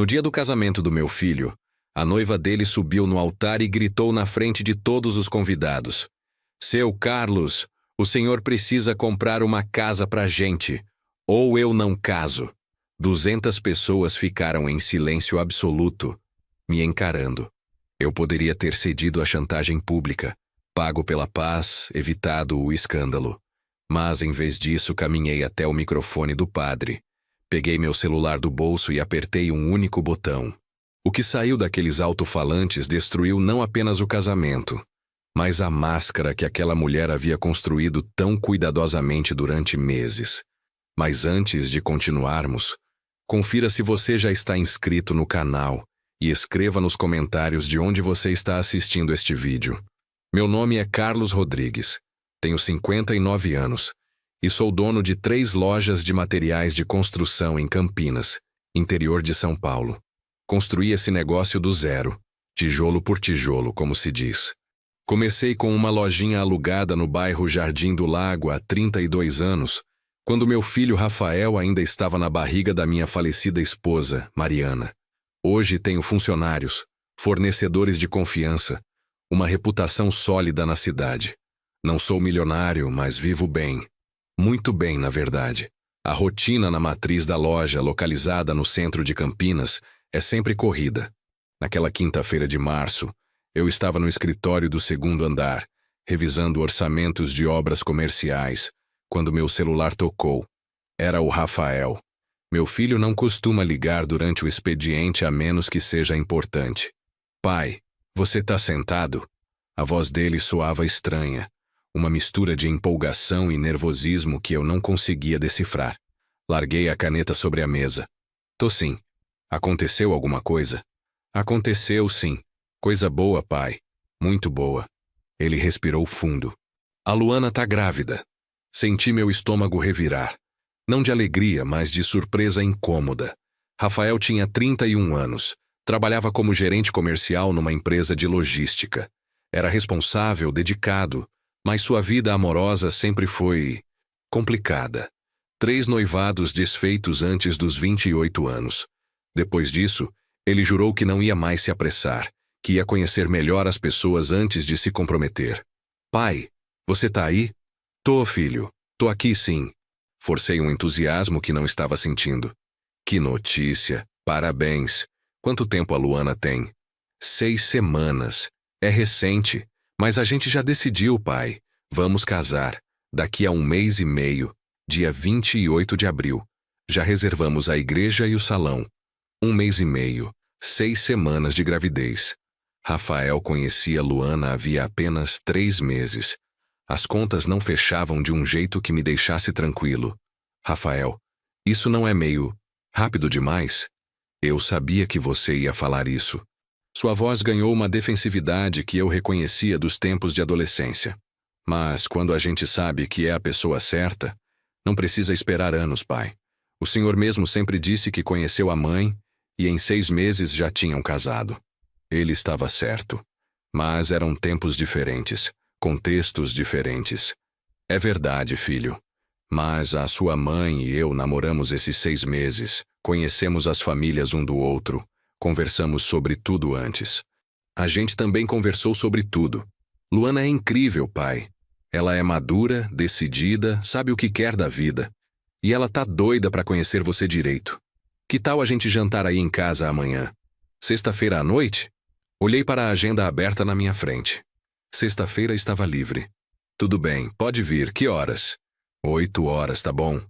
No dia do casamento do meu filho, a noiva dele subiu no altar e gritou na frente de todos os convidados: Seu Carlos, o senhor precisa comprar uma casa pra gente, ou eu não caso. 200 pessoas ficaram em silêncio absoluto, me encarando. Eu poderia ter cedido à chantagem pública, pago pela paz, evitado o escândalo. Mas, em vez disso, caminhei até o microfone do padre. Peguei meu celular do bolso e apertei um único botão. O que saiu daqueles alto-falantes destruiu não apenas o casamento, mas a máscara que aquela mulher havia construído tão cuidadosamente durante meses. Mas antes de continuarmos, confira se você já está inscrito no canal e escreva nos comentários de onde você está assistindo este vídeo. Meu nome é Carlos Rodrigues, tenho 59 anos e sou dono de 3 lojas de materiais de construção em Campinas, interior de São Paulo. Construí esse negócio do zero, tijolo por tijolo, como se diz. Comecei com uma lojinha alugada no bairro Jardim do Lago há 32 anos, quando meu filho Rafael ainda estava na barriga da minha falecida esposa, Mariana. Hoje tenho funcionários, fornecedores de confiança, uma reputação sólida na cidade. Não sou milionário, mas vivo bem. Muito bem, na verdade. A rotina na matriz da loja, localizada no centro de Campinas, é sempre corrida. Naquela quinta-feira de março, eu estava no escritório do 2º andar, revisando orçamentos de obras comerciais, quando meu celular tocou. Era o Rafael. Meu filho não costuma ligar durante o expediente a menos que seja importante. Pai, você tá sentado? A voz dele soava estranha, uma mistura de empolgação e nervosismo que eu não conseguia decifrar. Larguei a caneta sobre a mesa. Tô sim. Aconteceu alguma coisa? Aconteceu, sim. Coisa boa, pai. Muito boa. Ele respirou fundo. A Luana tá grávida. Senti meu estômago revirar. Não de alegria, mas de surpresa incômoda. Rafael tinha 31 anos. Trabalhava como gerente comercial numa empresa de logística. Era responsável, dedicado, mas sua vida amorosa sempre foi complicada. 3 noivados desfeitos antes dos 28 anos. Depois disso, ele jurou que não ia mais se apressar, que ia conhecer melhor as pessoas antes de se comprometer. Pai, você tá aí? Tô, filho. Tô aqui sim. Forcei um entusiasmo que não estava sentindo. Que notícia. Parabéns. Quanto tempo a Luana tem? 6 semanas. É recente. Mas a gente já decidiu, pai. Vamos casar. Daqui a 1 mês e meio. Dia 28 de abril. Já reservamos a igreja e o salão. 1 mês e meio. 6 semanas de gravidez. Rafael conhecia Luana havia apenas 3 meses. As contas não fechavam de um jeito que me deixasse tranquilo. Rafael, isso não é meio rápido demais? Eu sabia que você ia falar isso. Sua voz ganhou uma defensividade que eu reconhecia dos tempos de adolescência. Mas quando a gente sabe que é a pessoa certa, não precisa esperar anos, pai. O senhor mesmo sempre disse que conheceu a mãe e em 6 meses já tinham casado. Ele estava certo. Mas eram tempos diferentes, contextos diferentes. É verdade, filho. Mas a sua mãe e eu namoramos esses 6 meses, conhecemos as famílias um do outro, conversamos sobre tudo antes. A gente também conversou sobre tudo. Luana é incrível, pai. Ela é madura, decidida, sabe o que quer da vida. E ela tá doida pra conhecer você direito. Que tal a gente jantar aí em casa amanhã? Sexta-feira à noite? Olhei para a agenda aberta na minha frente. Sexta-feira estava livre. Tudo bem, pode vir. Que horas? 8 horas, tá bom?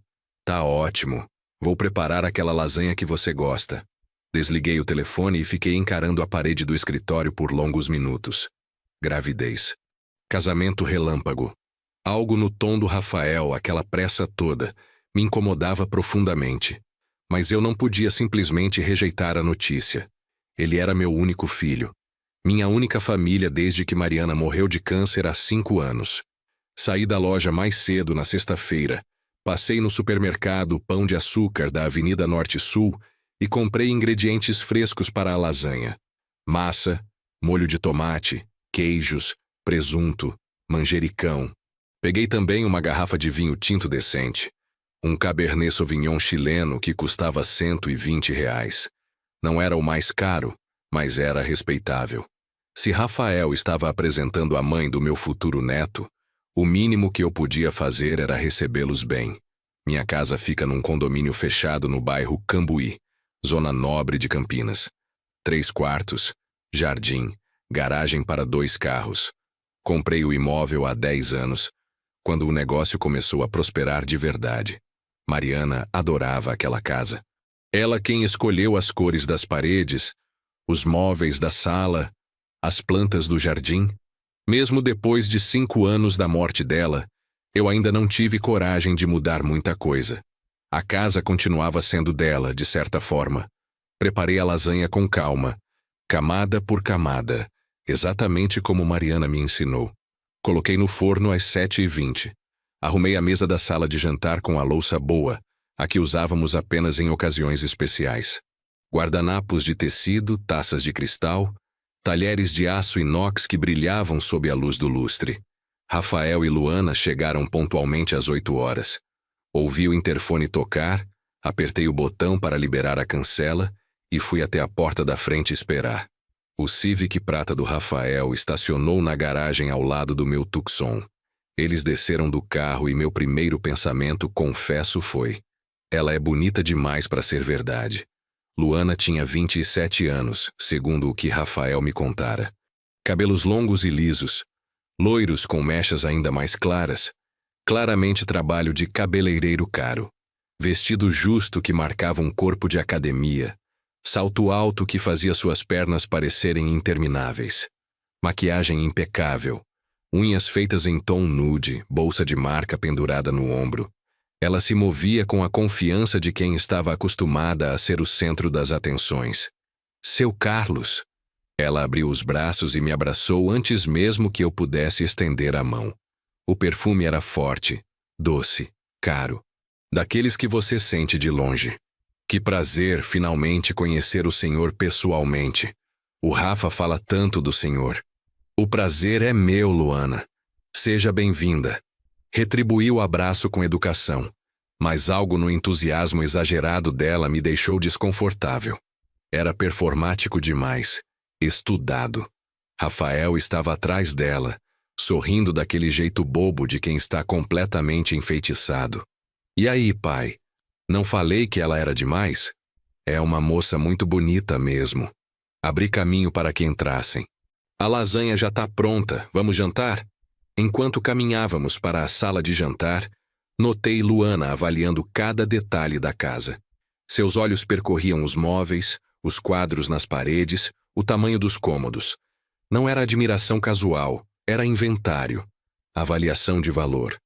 Tá ótimo. Vou preparar aquela lasanha que você gosta. Desliguei o telefone e fiquei encarando a parede do escritório por longos minutos. Gravidez. Casamento relâmpago. Algo no tom do Rafael, aquela pressa toda, me incomodava profundamente. Mas eu não podia simplesmente rejeitar a notícia. Ele era meu único filho. Minha única família desde que Mariana morreu de câncer há 5 anos. Saí da loja mais cedo na sexta-feira. Passei no supermercado Pão de Açúcar da Avenida Norte-Sul e comprei ingredientes frescos para a lasanha. Massa, molho de tomate, queijos, presunto, manjericão. Peguei também uma garrafa de vinho tinto decente. Um Cabernet Sauvignon chileno que custava R$ 120. Não era o mais caro, mas era respeitável. Se Rafael estava apresentando a mãe do meu futuro neto, o mínimo que eu podia fazer era recebê-los bem. Minha casa fica num condomínio fechado no bairro Cambuí, zona nobre de Campinas. 3 quartos, jardim, garagem para 2 carros. Comprei o imóvel há 10 anos, quando o negócio começou a prosperar de verdade. Mariana adorava aquela casa. Ela quem escolheu as cores das paredes, os móveis da sala, as plantas do jardim. Mesmo depois de 5 anos da morte dela, eu ainda não tive coragem de mudar muita coisa. A casa continuava sendo dela, de certa forma. Preparei a lasanha com calma, camada por camada, exatamente como Mariana me ensinou. Coloquei no forno às 7h20. Arrumei a mesa da sala de jantar com a louça boa, a que usávamos apenas em ocasiões especiais. Guardanapos de tecido, taças de cristal, talheres de aço inox que brilhavam sob a luz do lustre. Rafael e Luana chegaram pontualmente às 8 horas. Ouvi o interfone tocar, apertei o botão para liberar a cancela e fui até a porta da frente esperar. O Civic prata do Rafael estacionou na garagem ao lado do meu Tucson. Eles desceram do carro e meu primeiro pensamento, confesso, foi: ela é bonita demais para ser verdade. Luana tinha 27 anos, segundo o que Rafael me contara. Cabelos longos e lisos, loiros com mechas ainda mais claras, claramente trabalho de cabeleireiro caro. Vestido justo que marcava um corpo de academia, salto alto que fazia suas pernas parecerem intermináveis. Maquiagem impecável, unhas feitas em tom nude, bolsa de marca pendurada no ombro. Ela se movia com a confiança de quem estava acostumada a ser o centro das atenções. Seu Carlos! Ela abriu os braços e me abraçou antes mesmo que eu pudesse estender a mão. O perfume era forte, doce, caro. Daqueles que você sente de longe. Que prazer finalmente conhecer o Senhor pessoalmente. O Rafa fala tanto do Senhor. O prazer é meu, Luana. Seja bem-vinda. Retribuí o abraço com educação, mas algo no entusiasmo exagerado dela me deixou desconfortável. Era performático demais, estudado. Rafael estava atrás dela, sorrindo daquele jeito bobo de quem está completamente enfeitiçado. E aí, pai? Não falei que ela era demais? É uma moça muito bonita mesmo. Abri caminho para que entrassem. A lasanha já está pronta, vamos jantar? Enquanto caminhávamos para a sala de jantar, notei Luana avaliando cada detalhe da casa. Seus olhos percorriam os móveis, os quadros nas paredes, o tamanho dos cômodos. Não era admiração casual, era inventário. Avaliação de valor.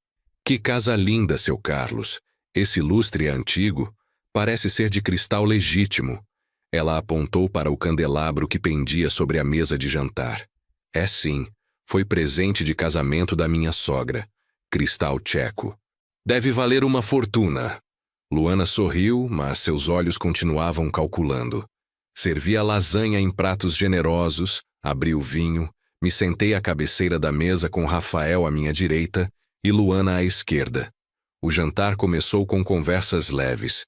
Que casa linda, seu Carlos. Esse lustre é antigo, parece ser de cristal legítimo. Ela apontou para o candelabro que pendia sobre a mesa de jantar. É sim. Foi presente de casamento da minha sogra. Cristal tcheco. Deve valer uma fortuna. Luana sorriu, mas seus olhos continuavam calculando. Servi a lasanha em pratos generosos, abri o vinho, me sentei à cabeceira da mesa com Rafael à minha direita e Luana à esquerda. O jantar começou com conversas leves.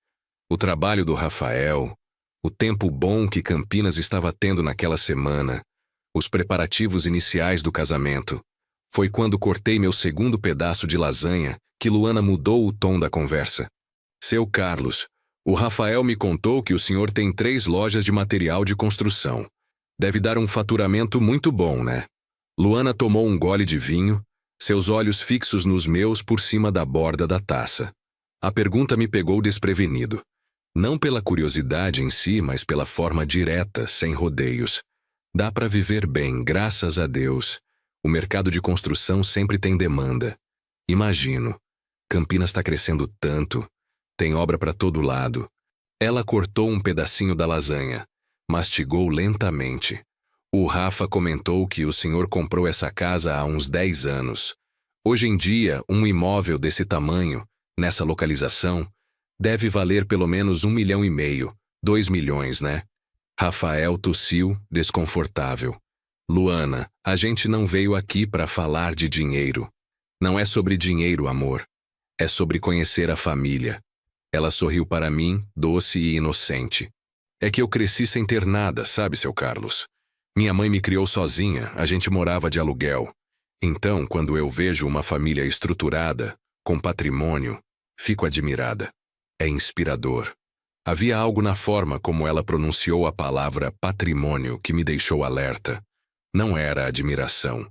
O trabalho do Rafael, o tempo bom que Campinas estava tendo naquela semana, os preparativos iniciais do casamento. Foi quando cortei meu segundo pedaço de lasanha que Luana mudou o tom da conversa. Seu Carlos, o Rafael me contou que o senhor tem 3 lojas de material de construção. Deve dar um faturamento muito bom, né? Luana tomou um gole de vinho, seus olhos fixos nos meus por cima da borda da taça. A pergunta me pegou desprevenido. Não pela curiosidade em si, mas pela forma direta, sem rodeios. Dá para viver bem, graças a Deus. O mercado de construção sempre tem demanda. Imagino. Campinas está crescendo tanto. Tem obra para todo lado. Ela cortou um pedacinho da lasanha. Mastigou lentamente. O Rafa comentou que o senhor comprou essa casa há uns 10 anos. Hoje em dia, um imóvel desse tamanho, nessa localização, deve valer pelo menos 1,5 milhão, 2 milhões, né? Rafael tossiu, desconfortável. Luana, a gente não veio aqui para falar de dinheiro. Não é sobre dinheiro, amor. É sobre conhecer a família. Ela sorriu para mim, doce e inocente. É que eu cresci sem ter nada, sabe, seu Carlos? Minha mãe me criou sozinha, a gente morava de aluguel. Então, quando eu vejo uma família estruturada, com patrimônio, fico admirada. É inspirador. Havia algo na forma como ela pronunciou a palavra patrimônio que me deixou alerta. Não era admiração.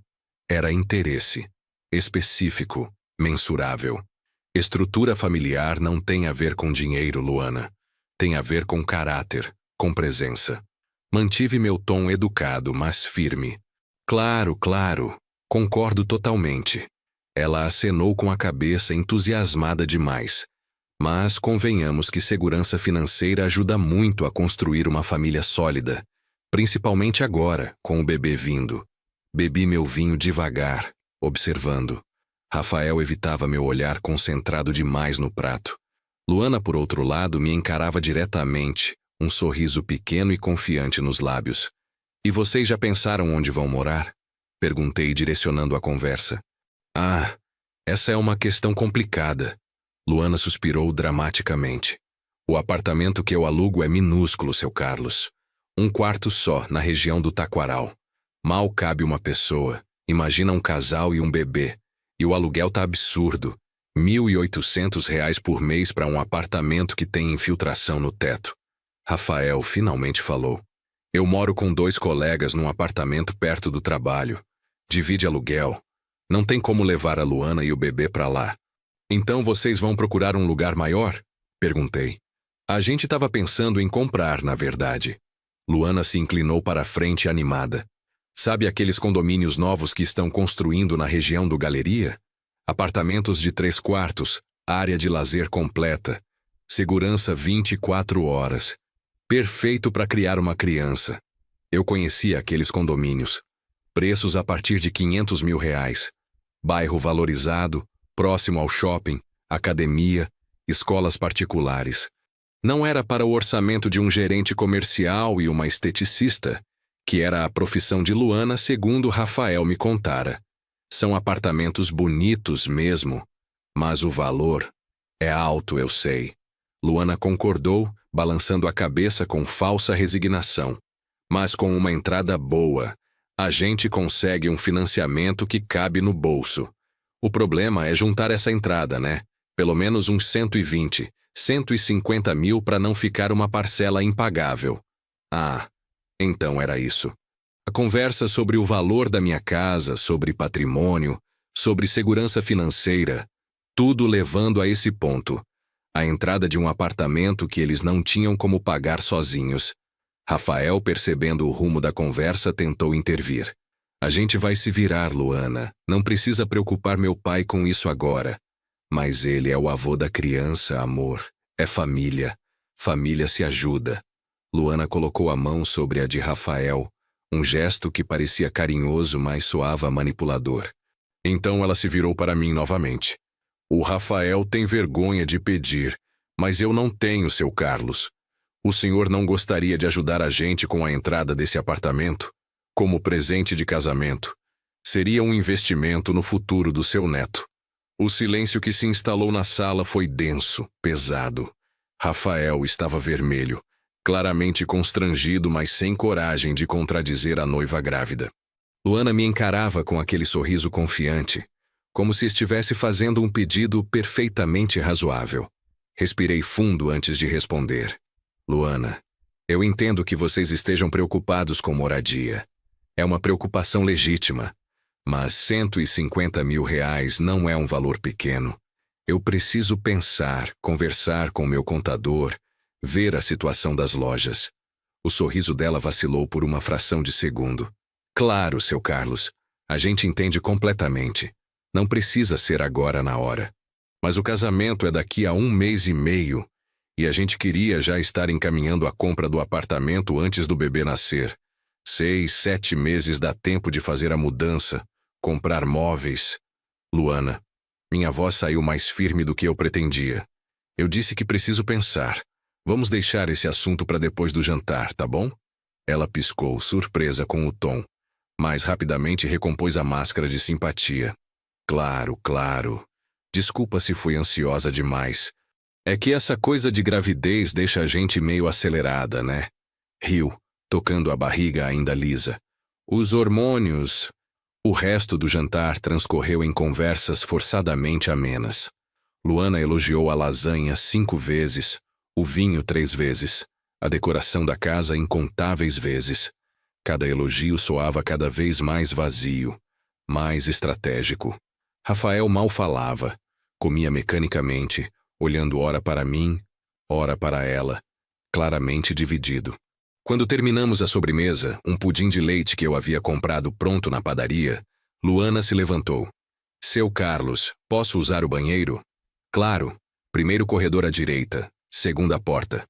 Era interesse. Específico, mensurável. Estrutura familiar não tem a ver com dinheiro, Luana. Tem a ver com caráter, com presença. Mantive meu tom educado, mas firme. Claro, claro. Concordo totalmente. Ela acenou com a cabeça, entusiasmada demais. Mas convenhamos que segurança financeira ajuda muito a construir uma família sólida. Principalmente agora, com o bebê vindo. Bebi meu vinho devagar, observando. Rafael evitava meu olhar concentrado demais no prato. Luana, por outro lado, me encarava diretamente, um sorriso pequeno e confiante nos lábios. E vocês já pensaram onde vão morar? Perguntei, direcionando a conversa. Ah, essa é uma questão complicada. Luana suspirou dramaticamente. O apartamento que eu alugo é minúsculo, seu Carlos. Um quarto só, na região do Taquaral. Mal cabe uma pessoa. Imagina um casal e um bebê. E o aluguel tá absurdo. R$ 1.800 por mês para um apartamento que tem infiltração no teto. Rafael finalmente falou. Eu moro com 2 colegas num apartamento perto do trabalho. Divide aluguel. Não tem como levar a Luana e o bebê para lá. Então vocês vão procurar um lugar maior? Perguntei. A gente estava pensando em comprar, na verdade. Luana se inclinou para a frente animada. Sabe aqueles condomínios novos que estão construindo na região do Galeria? Apartamentos de 3 quartos, área de lazer completa, segurança 24 horas. Perfeito para criar uma criança. Eu conhecia aqueles condomínios. Preços a partir de R$ 500 mil. Bairro valorizado, próximo ao shopping, academia, escolas particulares. Não era para o orçamento de um gerente comercial e uma esteticista, que era a profissão de Luana, segundo Rafael me contara. São apartamentos bonitos mesmo, mas o valor é alto, eu sei. Luana concordou, balançando a cabeça com falsa resignação. Mas com uma entrada boa, a gente consegue um financiamento que cabe no bolso. O problema é juntar essa entrada, né? Pelo menos uns 120, 150 mil para não ficar uma parcela impagável. Ah, então era isso. A conversa sobre o valor da minha casa, sobre patrimônio, sobre segurança financeira, tudo levando a esse ponto. A entrada de um apartamento que eles não tinham como pagar sozinhos. Rafael, percebendo o rumo da conversa, tentou intervir. A gente vai se virar, Luana. Não precisa preocupar meu pai com isso agora. Mas ele é o avô da criança, amor. É família. Família se ajuda. Luana colocou a mão sobre a de Rafael, um gesto que parecia carinhoso, mas soava manipulador. Então ela se virou para mim novamente. O Rafael tem vergonha de pedir, mas eu não tenho, seu Carlos. O senhor não gostaria de ajudar a gente com a entrada desse apartamento? Como presente de casamento. Seria um investimento no futuro do seu neto. O silêncio que se instalou na sala foi denso, pesado. Rafael estava vermelho, claramente constrangido, mas sem coragem de contradizer a noiva grávida. Luana me encarava com aquele sorriso confiante, como se estivesse fazendo um pedido perfeitamente razoável. Respirei fundo antes de responder. Luana, eu entendo que vocês estejam preocupados com moradia. É uma preocupação legítima, mas R$ 150 mil não é um valor pequeno. Eu preciso pensar, conversar com meu contador, ver a situação das lojas. O sorriso dela vacilou por uma fração de segundo. Claro, seu Carlos, a gente entende completamente. Não precisa ser agora na hora. Mas o casamento é daqui a 1 mês e meio, e a gente queria já estar encaminhando a compra do apartamento antes do bebê nascer. 6, 7 meses dá tempo de fazer a mudança, comprar móveis. Luana, minha voz saiu mais firme do que eu pretendia. Eu disse que preciso pensar. Vamos deixar esse assunto para depois do jantar, tá bom? Ela piscou, surpresa com o tom, mas rapidamente recompôs a máscara de simpatia. Claro, claro. Desculpa se fui ansiosa demais. É que essa coisa de gravidez deixa a gente meio acelerada, né? Riu, tocando a barriga ainda lisa. Os hormônios. O resto do jantar transcorreu em conversas forçadamente amenas. Luana elogiou a lasanha 5 vezes, o vinho 3 vezes, a decoração da casa incontáveis vezes. Cada elogio soava cada vez mais vazio, mais estratégico. Rafael mal falava, comia mecanicamente, olhando ora para mim, ora para ela, claramente dividido. Quando terminamos a sobremesa, um pudim de leite que eu havia comprado pronto na padaria, Luana se levantou. Seu Carlos, posso usar o banheiro? Claro. Primeiro corredor à direita, segunda porta.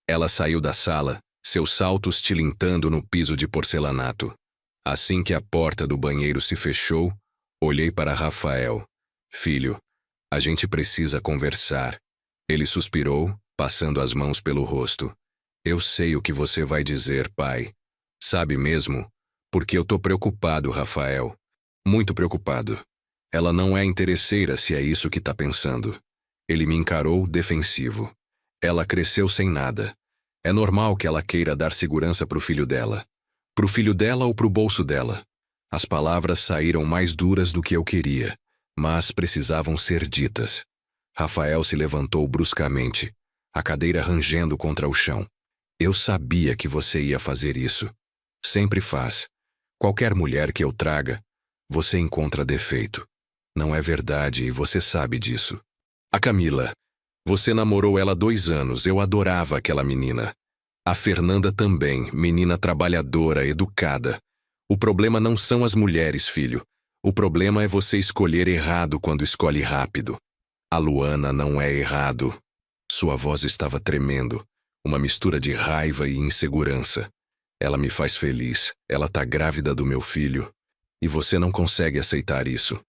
Ela saiu da sala, seus saltos tilintando no piso de porcelanato. Assim que a porta do banheiro se fechou, olhei para Rafael. Filho, a gente precisa conversar. Ele suspirou, passando as mãos pelo rosto. Eu sei o que você vai dizer, pai. Sabe mesmo? Porque eu tô preocupado, Rafael. Muito preocupado. Ela não é interesseira se é isso que tá pensando. Ele me encarou defensivo. Ela cresceu sem nada. É normal que ela queira dar segurança pro filho dela. Pro filho dela ou pro bolso dela. As palavras saíram mais duras do que eu queria, mas precisavam ser ditas. Rafael se levantou bruscamente, a cadeira rangendo contra o chão. Eu sabia que você ia fazer isso. Sempre faz. Qualquer mulher que eu traga, você encontra defeito. Não é verdade e você sabe disso. A Camila. Você namorou ela 2 anos, eu adorava aquela menina. A Fernanda também, menina trabalhadora, educada. O problema não são as mulheres, filho. O problema é você escolher errado quando escolhe rápido. A Luana não é errado. Sua voz estava tremendo. Uma mistura de raiva e insegurança. Ela me faz feliz. Ela tá grávida do meu filho. E você não consegue aceitar isso.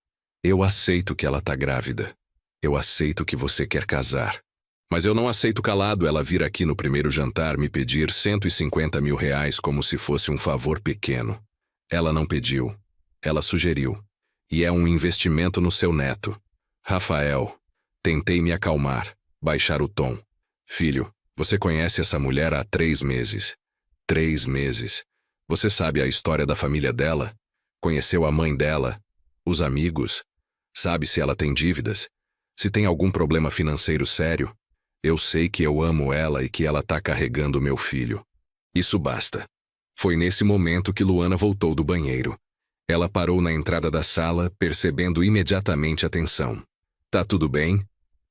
Eu aceito que ela tá grávida. Eu aceito que você quer casar. Mas eu não aceito calado ela vir aqui no primeiro jantar me pedir 150 mil reais como se fosse um favor pequeno. Ela não pediu. Ela sugeriu. E é um investimento no seu neto. Rafael. Tentei me acalmar, baixar o tom. Filho, você conhece essa mulher há 3 meses. 3 meses. Você sabe a história da família dela? Conheceu a mãe dela? Os amigos? Sabe se ela tem dívidas? Se tem algum problema financeiro sério? Eu sei que eu amo ela e que ela tá carregando meu filho. Isso basta. Foi nesse momento que Luana voltou do banheiro. Ela parou na entrada da sala, percebendo imediatamente a tensão. Tá tudo bem?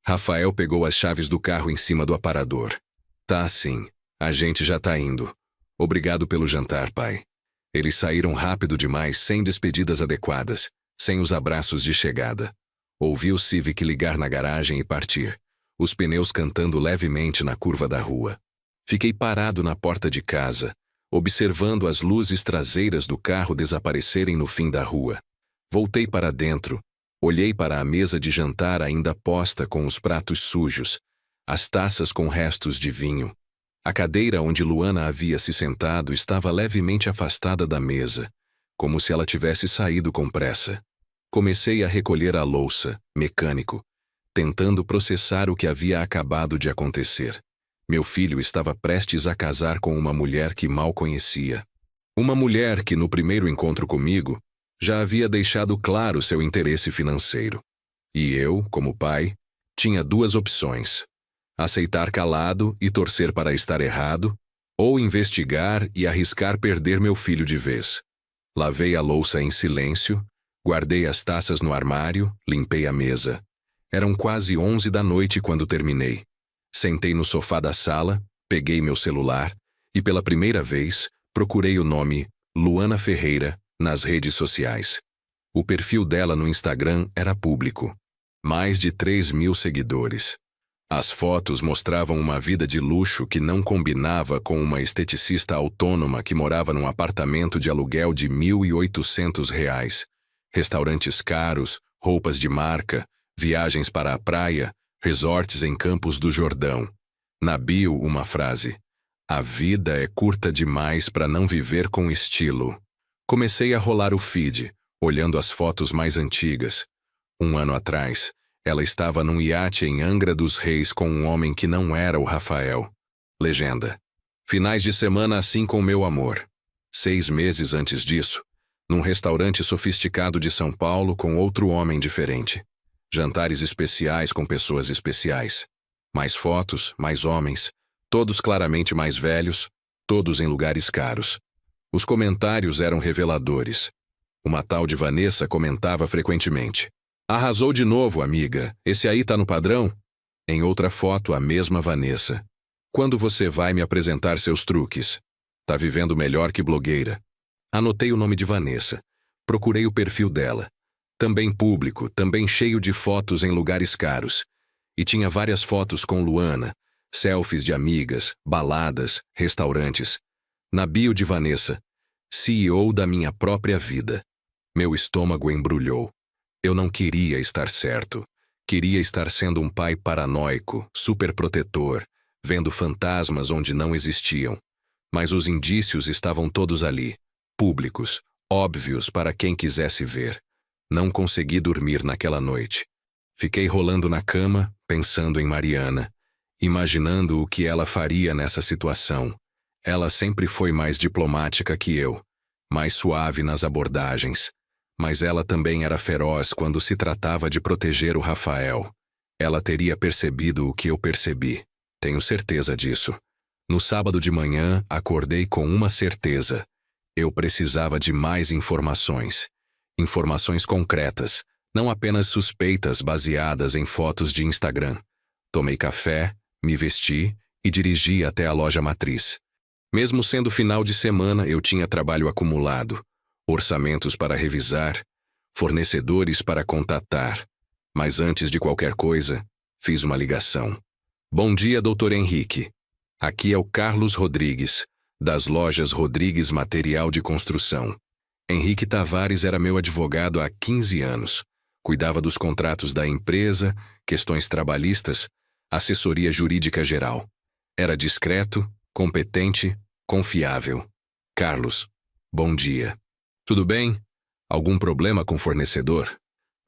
Rafael pegou as chaves do carro em cima do aparador. Tá sim. A gente já tá indo. Obrigado pelo jantar, pai. Eles saíram rápido demais, sem despedidas adequadas, sem os abraços de chegada. Ouvi o Civic ligar na garagem e partir, os pneus cantando levemente na curva da rua. Fiquei parado na porta de casa, observando as luzes traseiras do carro desaparecerem no fim da rua. Voltei para dentro, olhei para a mesa de jantar ainda posta com os pratos sujos, as taças com restos de vinho. A cadeira onde Luana havia se sentado estava levemente afastada da mesa, como se ela tivesse saído com pressa. Comecei a recolher a louça, mecânico, tentando processar o que havia acabado de acontecer. Meu filho estava prestes a casar com uma mulher que mal conhecia. Uma mulher que, no primeiro encontro comigo, já havia deixado claro seu interesse financeiro. E eu, como pai, tinha 2 opções: aceitar calado e torcer para estar errado, ou investigar e arriscar perder meu filho de vez. Lavei a louça em silêncio, guardei as taças no armário, limpei a mesa. Eram quase 11 da noite quando terminei. Sentei no sofá da sala, peguei meu celular e, pela primeira vez, procurei o nome Luana Ferreira nas redes sociais. O perfil dela no Instagram era público. Mais de 3.000 seguidores. As fotos mostravam uma vida de luxo que não combinava com uma esteticista autônoma que morava num apartamento de aluguel de R$ 1.800. Restaurantes caros, roupas de marca, viagens para a praia, resorts em Campos do Jordão. Na bio, uma frase: a vida é curta demais para não viver com estilo. Comecei a rolar o feed, olhando as fotos mais antigas. 1 ano atrás, ela estava num iate em Angra dos Reis com um homem que não era o Rafael. Legenda: Finais de semana assim com meu amor. 6 meses antes disso, num restaurante sofisticado de São Paulo com outro homem diferente. Jantares especiais com pessoas especiais. Mais fotos, mais homens, todos claramente mais velhos, todos em lugares caros. Os comentários eram reveladores. Uma tal de Vanessa comentava frequentemente: "Arrasou de novo, amiga. Esse aí tá no padrão?" Em outra foto, a mesma Vanessa: "Quando você vai me apresentar seus truques? Tá vivendo melhor que blogueira." Anotei o nome de Vanessa. Procurei o perfil dela. Também público, também cheio de fotos em lugares caros. E tinha várias fotos com Luana, selfies de amigas, baladas, restaurantes. Na bio de Vanessa: CEO da minha própria vida. Meu estômago embrulhou. Eu não queria estar certo. Queria estar sendo um pai paranoico, superprotetor, vendo fantasmas onde não existiam. Mas os indícios estavam todos ali, públicos, óbvios para quem quisesse ver. Não consegui dormir naquela noite. Fiquei rolando na cama, pensando em Mariana, imaginando o que ela faria nessa situação. Ela sempre foi mais diplomática que eu, mais suave nas abordagens. Mas ela também era feroz quando se tratava de proteger o Rafael. Ela teria percebido o que eu percebi. Tenho certeza disso. No sábado de manhã, acordei com uma certeza. Eu precisava de mais informações. Informações concretas, não apenas suspeitas baseadas em fotos de Instagram. Tomei café, me vesti e dirigi até a loja matriz. Mesmo sendo final de semana, eu tinha trabalho acumulado. Orçamentos para revisar, fornecedores para contatar. Mas antes de qualquer coisa, fiz uma ligação. "Bom dia, Dr. Henrique. Aqui é o Carlos Rodrigues, das lojas Rodrigues Material de Construção. Henrique Tavares era meu advogado há 15 anos. Cuidava dos contratos da empresa, questões trabalhistas, assessoria jurídica geral. Era discreto, competente, confiável. Carlos, bom dia. Tudo bem? Algum problema com o fornecedor?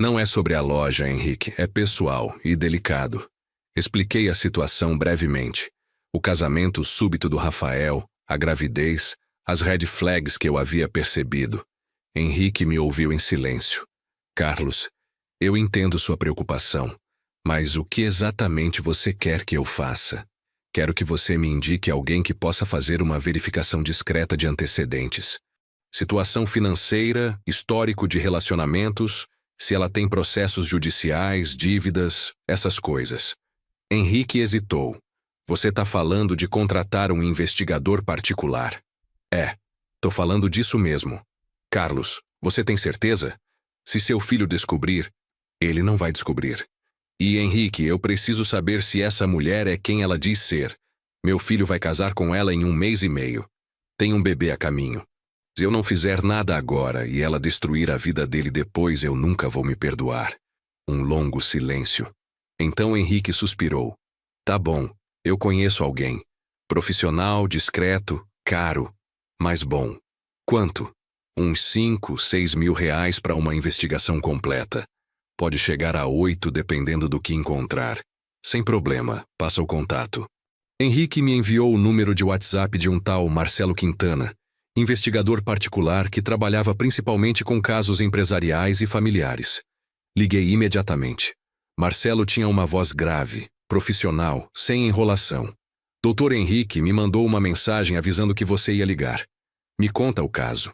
Não é sobre a loja, Henrique, é pessoal e delicado." Expliquei a situação brevemente. O casamento súbito do Rafael, a gravidez, as red flags que eu havia percebido. Henrique me ouviu em silêncio. "Carlos, eu entendo sua preocupação, mas o que exatamente você quer que eu faça? Quero que você me indique alguém que possa fazer uma verificação discreta de antecedentes. Situação financeira, histórico de relacionamentos, se ela tem processos judiciais, dívidas, essas coisas." Henrique hesitou. "Você tá falando de contratar um investigador particular?" "É, tô falando disso mesmo." "Carlos, você tem certeza? Se seu filho descobrir, ele não vai descobrir. E Henrique, eu preciso saber se essa mulher é quem ela diz ser. Meu filho vai casar com ela em 1 mês e meio. Tem um bebê a caminho. Se eu não fizer nada agora e ela destruir a vida dele depois, eu nunca vou me perdoar." Um longo silêncio. Então Henrique suspirou. "Tá bom, eu conheço alguém. Profissional, discreto, caro, mas bom. Quanto? Uns 5, 6 mil reais para uma investigação completa. Pode chegar a 8 dependendo do que encontrar. Sem problema, passa o contato." Henrique me enviou o número de WhatsApp de um tal Marcelo Quintana, investigador particular que trabalhava principalmente com casos empresariais e familiares. Liguei imediatamente. Marcelo tinha uma voz grave, profissional, sem enrolação. "Dr. Henrique me mandou uma mensagem avisando que você ia ligar. Me conta o caso."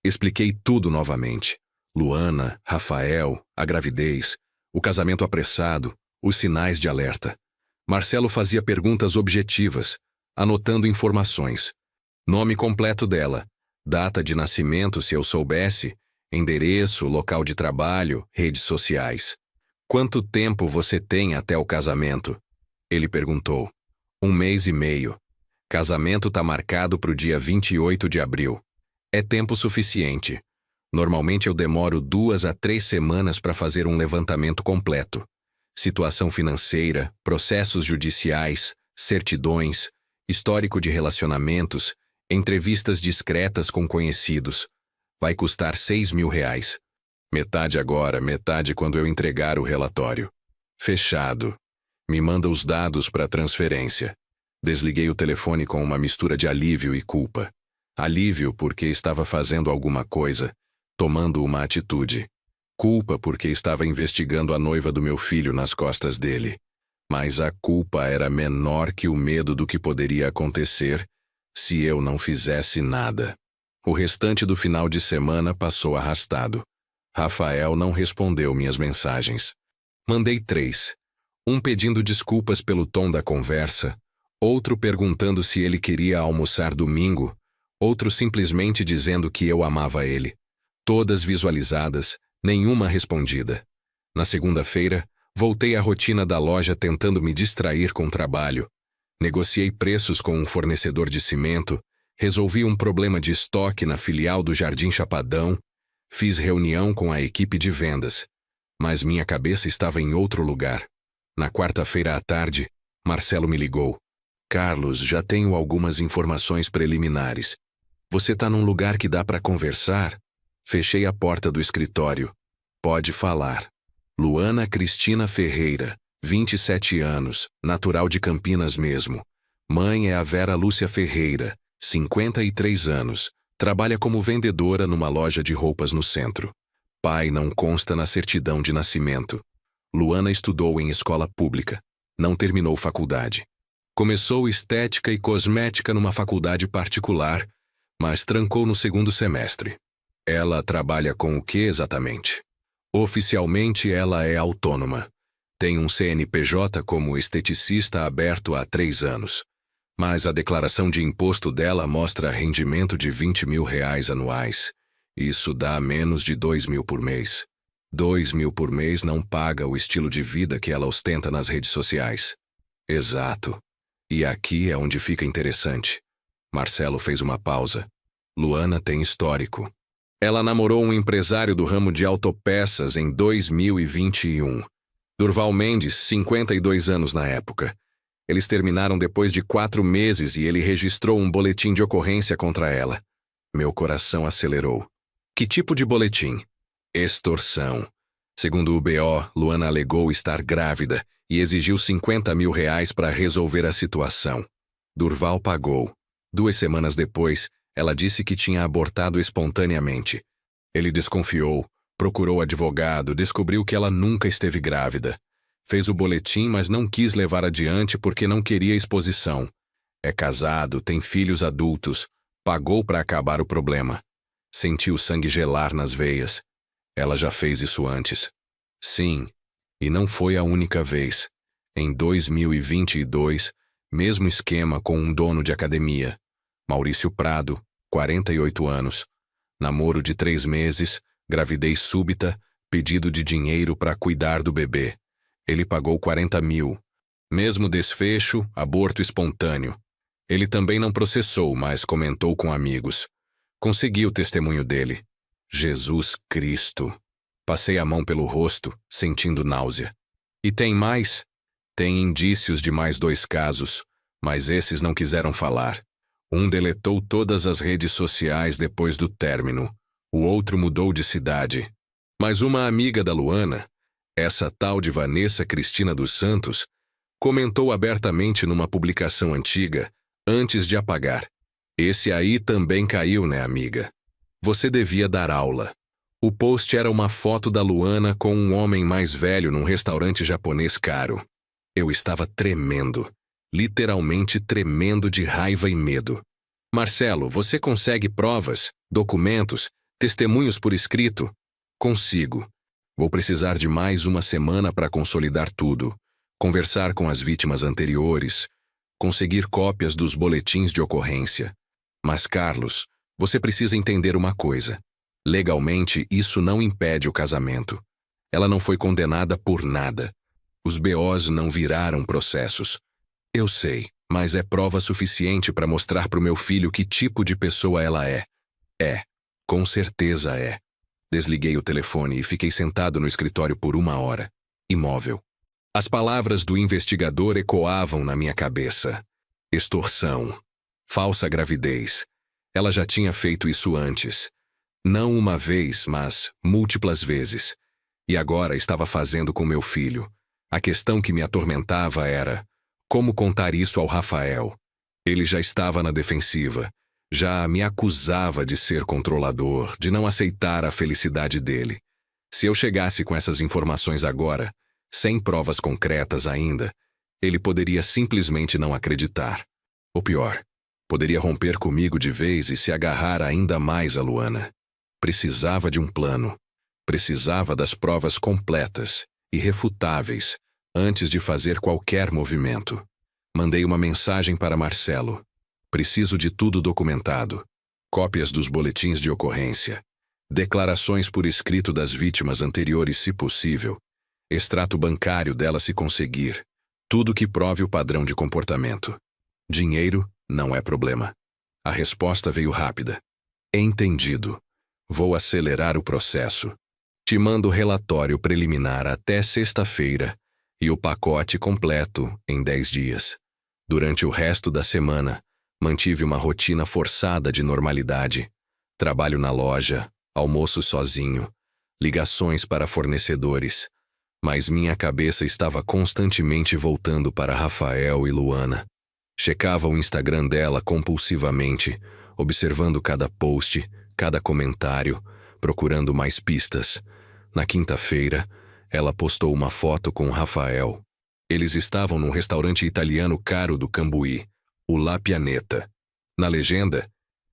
Expliquei tudo novamente. Luana, Rafael, a gravidez, o casamento apressado, os sinais de alerta. Marcelo fazia perguntas objetivas, anotando informações. Nome completo dela, data de nascimento se eu soubesse, endereço, local de trabalho, redes sociais. "Quanto tempo você tem até o casamento?" Ele perguntou. 1 mês e meio. Casamento tá marcado para o dia 28 de abril. É tempo suficiente. Normalmente eu demoro 2 a 3 semanas para fazer um levantamento completo. Situação financeira, processos judiciais, certidões, histórico de relacionamentos, entrevistas discretas com conhecidos. Vai custar 6 mil reais. Metade agora, metade quando eu entregar o relatório. Fechado. Me manda os dados para transferência. Desliguei o telefone com uma mistura de alívio e culpa. Alívio porque estava fazendo alguma coisa, tomando uma atitude. Culpa porque estava investigando a noiva do meu filho nas costas dele. Mas a culpa era menor que o medo do que poderia acontecer se eu não fizesse nada. O restante do final de semana passou arrastado. Rafael não respondeu minhas mensagens. Mandei 3. Um pedindo desculpas pelo tom da conversa, outro perguntando se ele queria almoçar domingo, outro simplesmente dizendo que eu amava ele. Todas visualizadas, nenhuma respondida. Na segunda-feira, voltei à rotina da loja tentando me distrair com o trabalho. Negociei preços com um fornecedor de cimento, resolvi um problema de estoque na filial do Jardim Chapadão, fiz reunião com a equipe de vendas. Mas minha cabeça estava em outro lugar. Na quarta-feira à tarde, Marcelo me ligou. Carlos, já tenho algumas informações preliminares. Você tá num lugar que dá para conversar? Fechei a porta do escritório. Pode falar. Luana Cristina Ferreira, 27 anos, natural de Campinas mesmo. Mãe é a Vera Lúcia Ferreira, 53 anos, trabalha como vendedora numa loja de roupas no centro. Pai não consta na certidão de nascimento. Luana estudou em escola pública. Não terminou faculdade. Começou estética e cosmética numa faculdade particular, mas trancou no segundo semestre. Ela trabalha com o que exatamente? Oficialmente ela é autônoma. Tem um CNPJ como esteticista aberto há 3 anos. Mas a declaração de imposto dela mostra rendimento de R$20 mil anuais. Isso dá menos de 2 mil por mês. 2 mil por mês não paga o estilo de vida que ela ostenta nas redes sociais. Exato. E aqui é onde fica interessante. Marcelo fez uma pausa. Luana tem histórico. Ela namorou um empresário do ramo de autopeças em 2021. Durval Mendes, 52 anos na época. Eles terminaram depois de 4 meses e ele registrou um boletim de ocorrência contra ela. Meu coração acelerou. Que tipo de boletim? Extorsão. Segundo o BO, Luana alegou estar grávida e exigiu R$50 mil para resolver a situação. Durval pagou. 2 semanas depois, ela disse que tinha abortado espontaneamente. Ele desconfiou, procurou advogado, descobriu que ela nunca esteve grávida. Fez o boletim, mas não quis levar adiante porque não queria exposição. É casado, tem filhos adultos. Pagou para acabar o problema. Sentiu o sangue gelar nas veias. Ela já fez isso antes. Sim, e não foi a única vez. Em 2022, mesmo esquema com um dono de academia. Maurício Prado, 48 anos. Namoro de 3 meses, gravidez súbita, pedido de dinheiro para cuidar do bebê. Ele pagou 40 mil. Mesmo desfecho, aborto espontâneo. Ele também não processou, mas comentou com amigos. Consegui o testemunho dele. Jesus Cristo. Passei a mão pelo rosto, sentindo náusea. E tem mais? Tem indícios de mais 2 casos, mas esses não quiseram falar. Um deletou todas as redes sociais depois do término. O outro mudou de cidade. Mas uma amiga da Luana, essa tal de Vanessa Cristina dos Santos, comentou abertamente numa publicação antiga, antes de apagar. Esse aí também caiu, né, amiga? Você devia dar aula. O post era uma foto da Luana com um homem mais velho num restaurante japonês caro. Eu estava tremendo. Literalmente tremendo de raiva e medo. Marcelo, você consegue provas, documentos, testemunhos por escrito? Consigo. Vou precisar de mais uma semana para consolidar tudo. Conversar com as vítimas anteriores. Conseguir cópias dos boletins de ocorrência. Mas, Carlos, você precisa entender uma coisa. Legalmente, isso não impede o casamento. Ela não foi condenada por nada. Os BOs não viraram processos. Eu sei, mas é prova suficiente para mostrar para o meu filho que tipo de pessoa ela é. É, com certeza é. Desliguei o telefone e fiquei sentado no escritório por 1 hora, imóvel. As palavras do investigador ecoavam na minha cabeça. Extorsão. Falsa gravidez. Ela já tinha feito isso antes. Não uma vez, mas múltiplas vezes. E agora estava fazendo com meu filho. A questão que me atormentava era: Como contar isso ao Rafael? Ele já estava na defensiva. Já me acusava de ser controlador, de não aceitar a felicidade dele. Se eu chegasse com essas informações agora, sem provas concretas ainda, ele poderia simplesmente não acreditar. Ou pior, poderia romper comigo de vez e se agarrar ainda mais a Luana. Precisava de um plano. Precisava das provas completas, irrefutáveis, antes de fazer qualquer movimento. Mandei uma mensagem para Marcelo. Preciso de tudo documentado. Cópias dos boletins de ocorrência. Declarações por escrito das vítimas anteriores, se possível. Extrato bancário dela se conseguir. Tudo que prove o padrão de comportamento. Dinheiro não é problema. A resposta veio rápida. Entendido. Vou acelerar o processo. Te mando o relatório preliminar até sexta-feira e o pacote completo em 10 dias. Durante o resto da semana, mantive uma rotina forçada de normalidade. Trabalho na loja, almoço sozinho, ligações para fornecedores. Mas minha cabeça estava constantemente voltando para Rafael e Luana. Checava o Instagram dela compulsivamente, observando cada post, cada comentário, procurando mais pistas. Na quinta-feira, ela postou uma foto com Rafael. Eles estavam num restaurante italiano caro do Cambuí, o La Pianeta. Na legenda,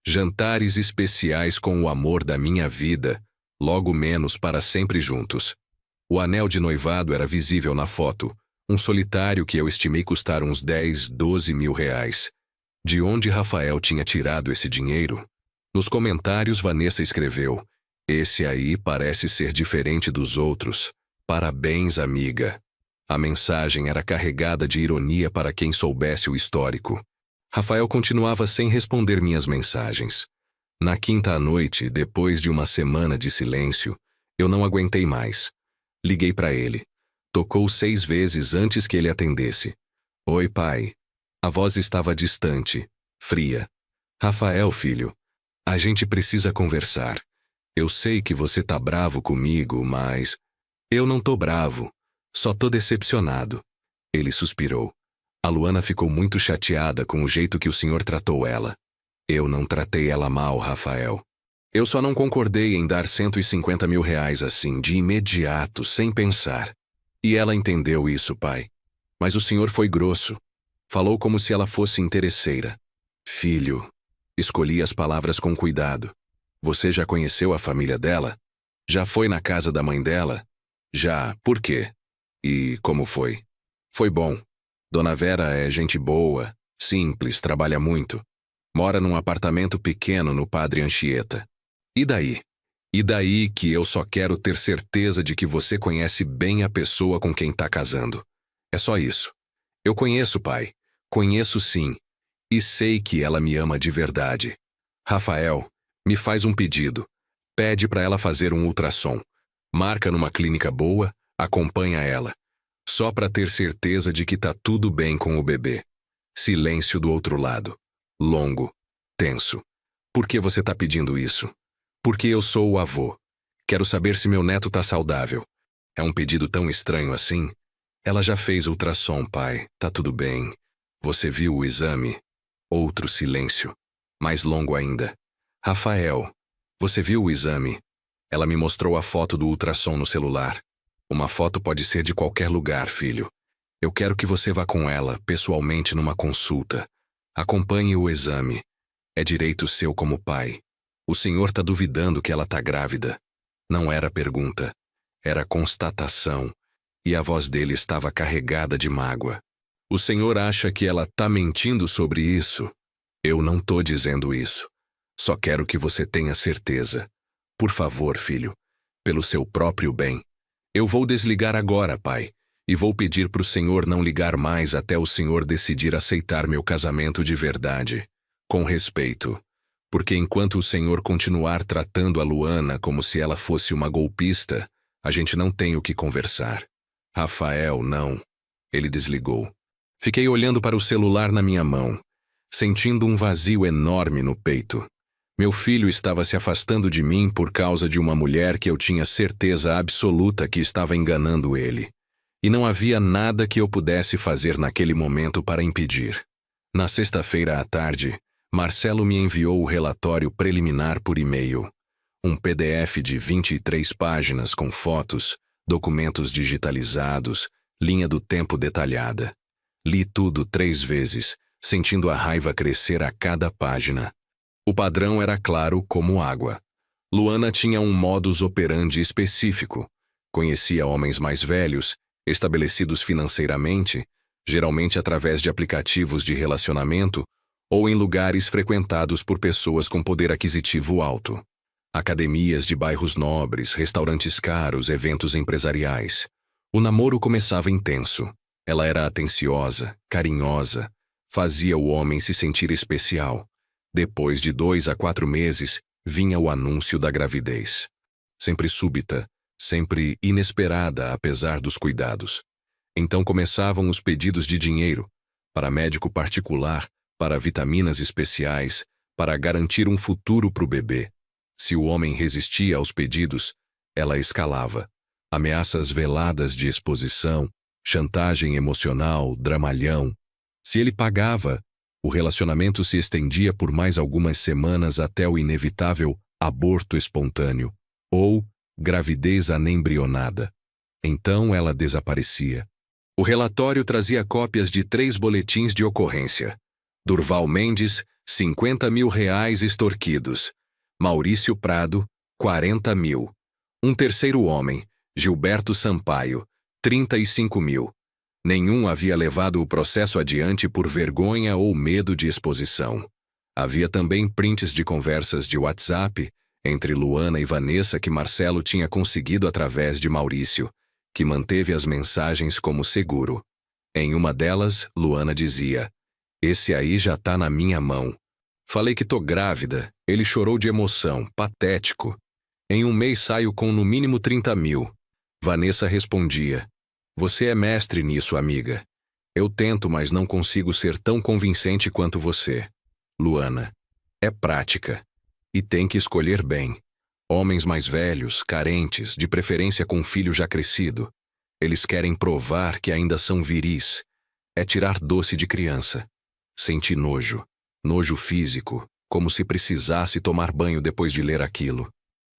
jantares especiais com o amor da minha vida, logo menos para sempre juntos. O anel de noivado era visível na foto, um solitário que eu estimei custar uns 10, 12 mil reais. De onde Rafael tinha tirado esse dinheiro? Nos comentários, Vanessa escreveu: "Esse aí parece ser diferente dos outros. Parabéns, amiga." A mensagem era carregada de ironia para quem soubesse o histórico. Rafael continuava sem responder minhas mensagens. Na quinta à noite, depois de uma semana de silêncio, eu não aguentei mais. Liguei para ele. Tocou 6 vezes antes que ele atendesse. "Oi, pai." A voz estava distante, fria. "Rafael, filho, a gente precisa conversar. Eu sei que você tá bravo comigo, mas... Eu não tô bravo. Só tô decepcionado." Ele suspirou. "A Luana ficou muito chateada com o jeito que o senhor tratou ela." "Eu não tratei ela mal, Rafael. Eu só não concordei em dar 150 mil reais assim, de imediato, sem pensar. E ela entendeu isso, pai. Mas o senhor foi grosso. Falou como se ela fosse interesseira." "Filho." Escolhi as palavras com cuidado. "Você já conheceu a família dela? Já foi na casa da mãe dela?" "Já. Por quê? E como foi?" "Foi bom. Dona Vera é gente boa, simples, trabalha muito. Mora num apartamento pequeno no Padre Anchieta. E daí? E daí que eu só quero ter certeza de que você conhece bem a pessoa com quem tá casando. É só isso. Eu conheço, pai. Conheço sim. E sei que ela me ama de verdade. Rafael, me faz um pedido. Pede para ela fazer um ultrassom. Marca numa clínica boa, acompanha ela. Só para ter certeza de que tá tudo bem com o bebê." Silêncio do outro lado. Longo. Tenso. "Por que você tá pedindo isso?" "Porque eu sou o avô. Quero saber se meu neto tá saudável." "É um pedido tão estranho assim?" "Ela já fez ultrassom, pai. Tá tudo bem. Você viu o exame?" Outro silêncio. Mais longo ainda. "Rafael, você viu o exame?" Ela me mostrou a foto do ultrassom no celular. "Uma foto pode ser de qualquer lugar, filho. Eu quero que você vá com ela, pessoalmente, numa consulta. Acompanhe o exame. É direito seu como pai. O senhor tá duvidando que ela tá grávida." Não era pergunta. Era constatação. E a voz dele estava carregada de mágoa. "O senhor acha que ela tá mentindo sobre isso?" "Eu não tô dizendo isso. Só quero que você tenha certeza. Por favor, filho. Pelo seu próprio bem. Eu vou desligar agora, pai. E vou pedir pro senhor não ligar mais até o senhor decidir aceitar meu casamento de verdade. Com respeito. Porque enquanto o senhor continuar tratando a Luana como se ela fosse uma golpista, a gente não tem o que conversar." "Rafael, não." Ele desligou. Fiquei olhando para o celular na minha mão, sentindo um vazio enorme no peito. Meu filho estava se afastando de mim por causa de uma mulher que eu tinha certeza absoluta que estava enganando ele. E não havia nada que eu pudesse fazer naquele momento para impedir. Na sexta-feira à tarde, Marcelo me enviou o relatório preliminar por e-mail. Um PDF de 23 páginas com fotos, documentos digitalizados, linha do tempo detalhada. Li tudo 3 vezes, sentindo a raiva crescer a cada página. O padrão era claro como água. Luana tinha um modus operandi específico. Conhecia homens mais velhos, estabelecidos financeiramente, geralmente através de aplicativos de relacionamento ou em lugares frequentados por pessoas com poder aquisitivo alto. Academias de bairros nobres, restaurantes caros, eventos empresariais. O namoro começava intenso. Ela era atenciosa, carinhosa, fazia o homem se sentir especial. Depois de 2 a 4 meses, vinha o anúncio da gravidez. Sempre súbita, sempre inesperada apesar dos cuidados. Então começavam os pedidos de dinheiro, para médico particular, para vitaminas especiais, para garantir um futuro para o bebê. Se o homem resistia aos pedidos, ela escalava. Ameaças veladas de exposição, chantagem emocional, dramalhão. Se ele pagava, o relacionamento se estendia por mais algumas semanas até o inevitável aborto espontâneo, ou gravidez anembrionada. Então ela desaparecia. O relatório trazia cópias de 3 boletins de ocorrência. Durval Mendes, R$50 mil extorquidos. Maurício Prado, 40 mil. Um terceiro homem, Gilberto Sampaio, 35 mil. Nenhum havia levado o processo adiante por vergonha ou medo de exposição. Havia também prints de conversas de WhatsApp entre Luana e Vanessa que Marcelo tinha conseguido através de Maurício, que manteve as mensagens como seguro. Em uma delas, Luana dizia: "Esse aí já tá na minha mão. Falei que tô grávida." Ele chorou de emoção, patético. "Em um mês saio com no mínimo 30 mil. Vanessa respondia: "Você é mestre nisso, amiga. Eu tento, mas não consigo ser tão convincente quanto você." Luana: "É prática. E tem que escolher bem. Homens mais velhos, carentes, de preferência com filho já crescido. Eles querem provar que ainda são viris. É tirar doce de criança. Senti nojo. Nojo físico, como se precisasse tomar banho depois de ler aquilo.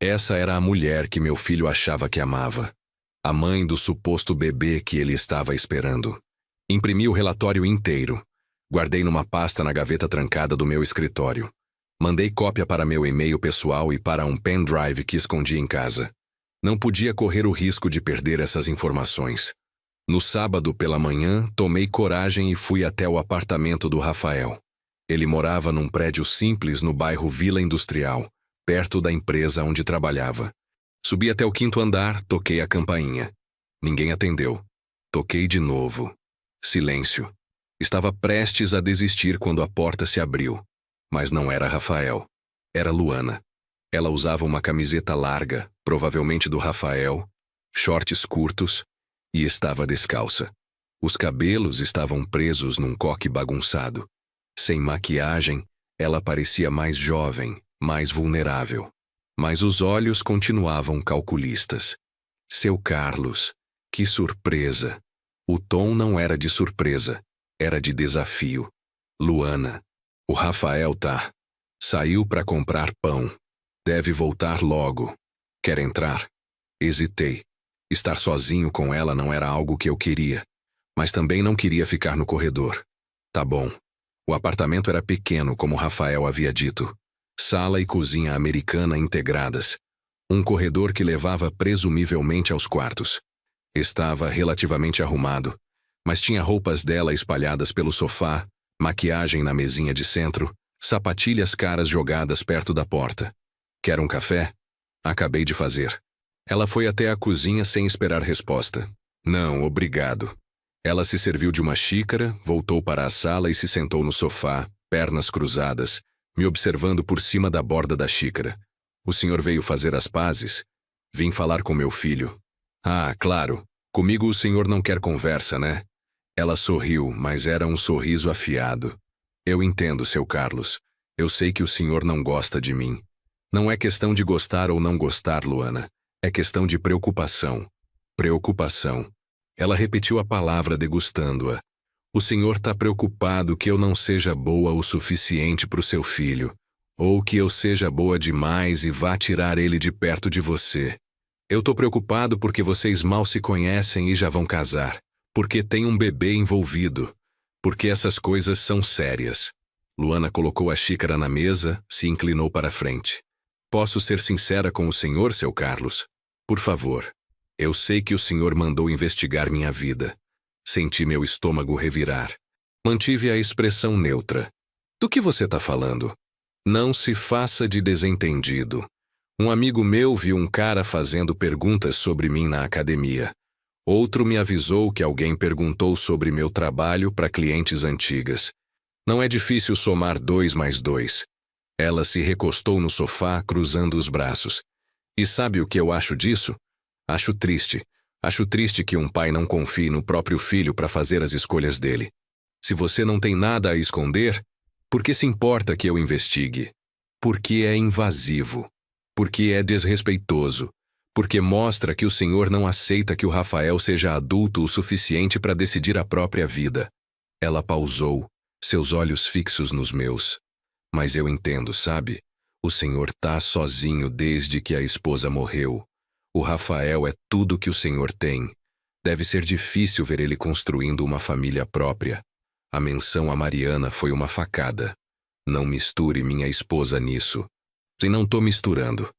Essa era a mulher que meu filho achava que amava. A mãe do suposto bebê que ele estava esperando. Imprimi o relatório inteiro. Guardei numa pasta na gaveta trancada do meu escritório. Mandei cópia para meu e-mail pessoal e para um pendrive que escondi em casa. Não podia correr o risco de perder essas informações. No sábado pela manhã, tomei coragem e fui até o apartamento do Rafael. Ele morava num prédio simples no bairro Vila Industrial, perto da empresa onde trabalhava. Subi até o 5º andar, toquei a campainha. Ninguém atendeu. Toquei de novo. Silêncio. Estava prestes a desistir quando a porta se abriu. Mas não era Rafael. Era Luana. Ela usava uma camiseta larga, provavelmente do Rafael, shorts curtos, e estava descalça. Os cabelos estavam presos num coque bagunçado. Sem maquiagem, ela parecia mais jovem, mais vulnerável. Mas os olhos continuavam calculistas. Seu Carlos, que surpresa! O tom não era de surpresa, era de desafio. Luana, o Rafael tá. Saiu para comprar pão. Deve voltar logo. Quer entrar? Hesitei. Estar sozinho com ela não era algo que eu queria, mas também não queria ficar no corredor. Tá bom. O apartamento era pequeno, como Rafael havia dito. Sala e cozinha americana integradas. Um corredor que levava presumivelmente aos quartos. Estava relativamente arrumado, mas tinha roupas dela espalhadas pelo sofá, maquiagem na mesinha de centro, sapatilhas caras jogadas perto da porta. Quer um café? Acabei de fazer. Ela foi até a cozinha sem esperar resposta. Não, obrigado. Ela se serviu de uma xícara, voltou para a sala e se sentou no sofá, pernas cruzadas, me observando por cima da borda da xícara. O senhor veio fazer as pazes? Vim falar com meu filho. Ah, claro. Comigo o senhor não quer conversa, né? Ela sorriu, mas era um sorriso afiado. Eu entendo, seu Carlos. Eu sei que o senhor não gosta de mim. Não é questão de gostar ou não gostar, Luana. É questão de preocupação. Preocupação. Ela repetiu a palavra degustando-a. O senhor está preocupado que eu não seja boa o suficiente para o seu filho, ou que eu seja boa demais e vá tirar ele de perto de você. Eu tô preocupado porque vocês mal se conhecem e já vão casar, porque tem um bebê envolvido, porque essas coisas são sérias. Luana colocou a xícara na mesa, se inclinou para a frente. Posso ser sincera com o senhor, seu Carlos? Por favor. Eu sei que o senhor mandou investigar minha vida. Senti meu estômago revirar. Mantive a expressão neutra. Do que você está falando? Não se faça de desentendido. Um amigo meu viu um cara fazendo perguntas sobre mim na academia. Outro me avisou que alguém perguntou sobre meu trabalho para clientes antigas. Não é difícil somar 2 mais 2. Ela se recostou no sofá, cruzando os braços. E sabe o que eu acho disso? Acho triste. Acho triste que um pai não confie no próprio filho para fazer as escolhas dele. Se você não tem nada a esconder, por que se importa que eu investigue? Porque é invasivo. Porque é desrespeitoso. Porque mostra que o senhor não aceita que o Rafael seja adulto o suficiente para decidir a própria vida. Ela pausou, seus olhos fixos nos meus. Mas eu entendo, sabe? O senhor tá sozinho desde que a esposa morreu. O Rafael é tudo que o senhor tem. Deve ser difícil ver ele construindo uma família própria. A menção a Mariana foi uma facada. Não misture minha esposa nisso. E não tô misturando.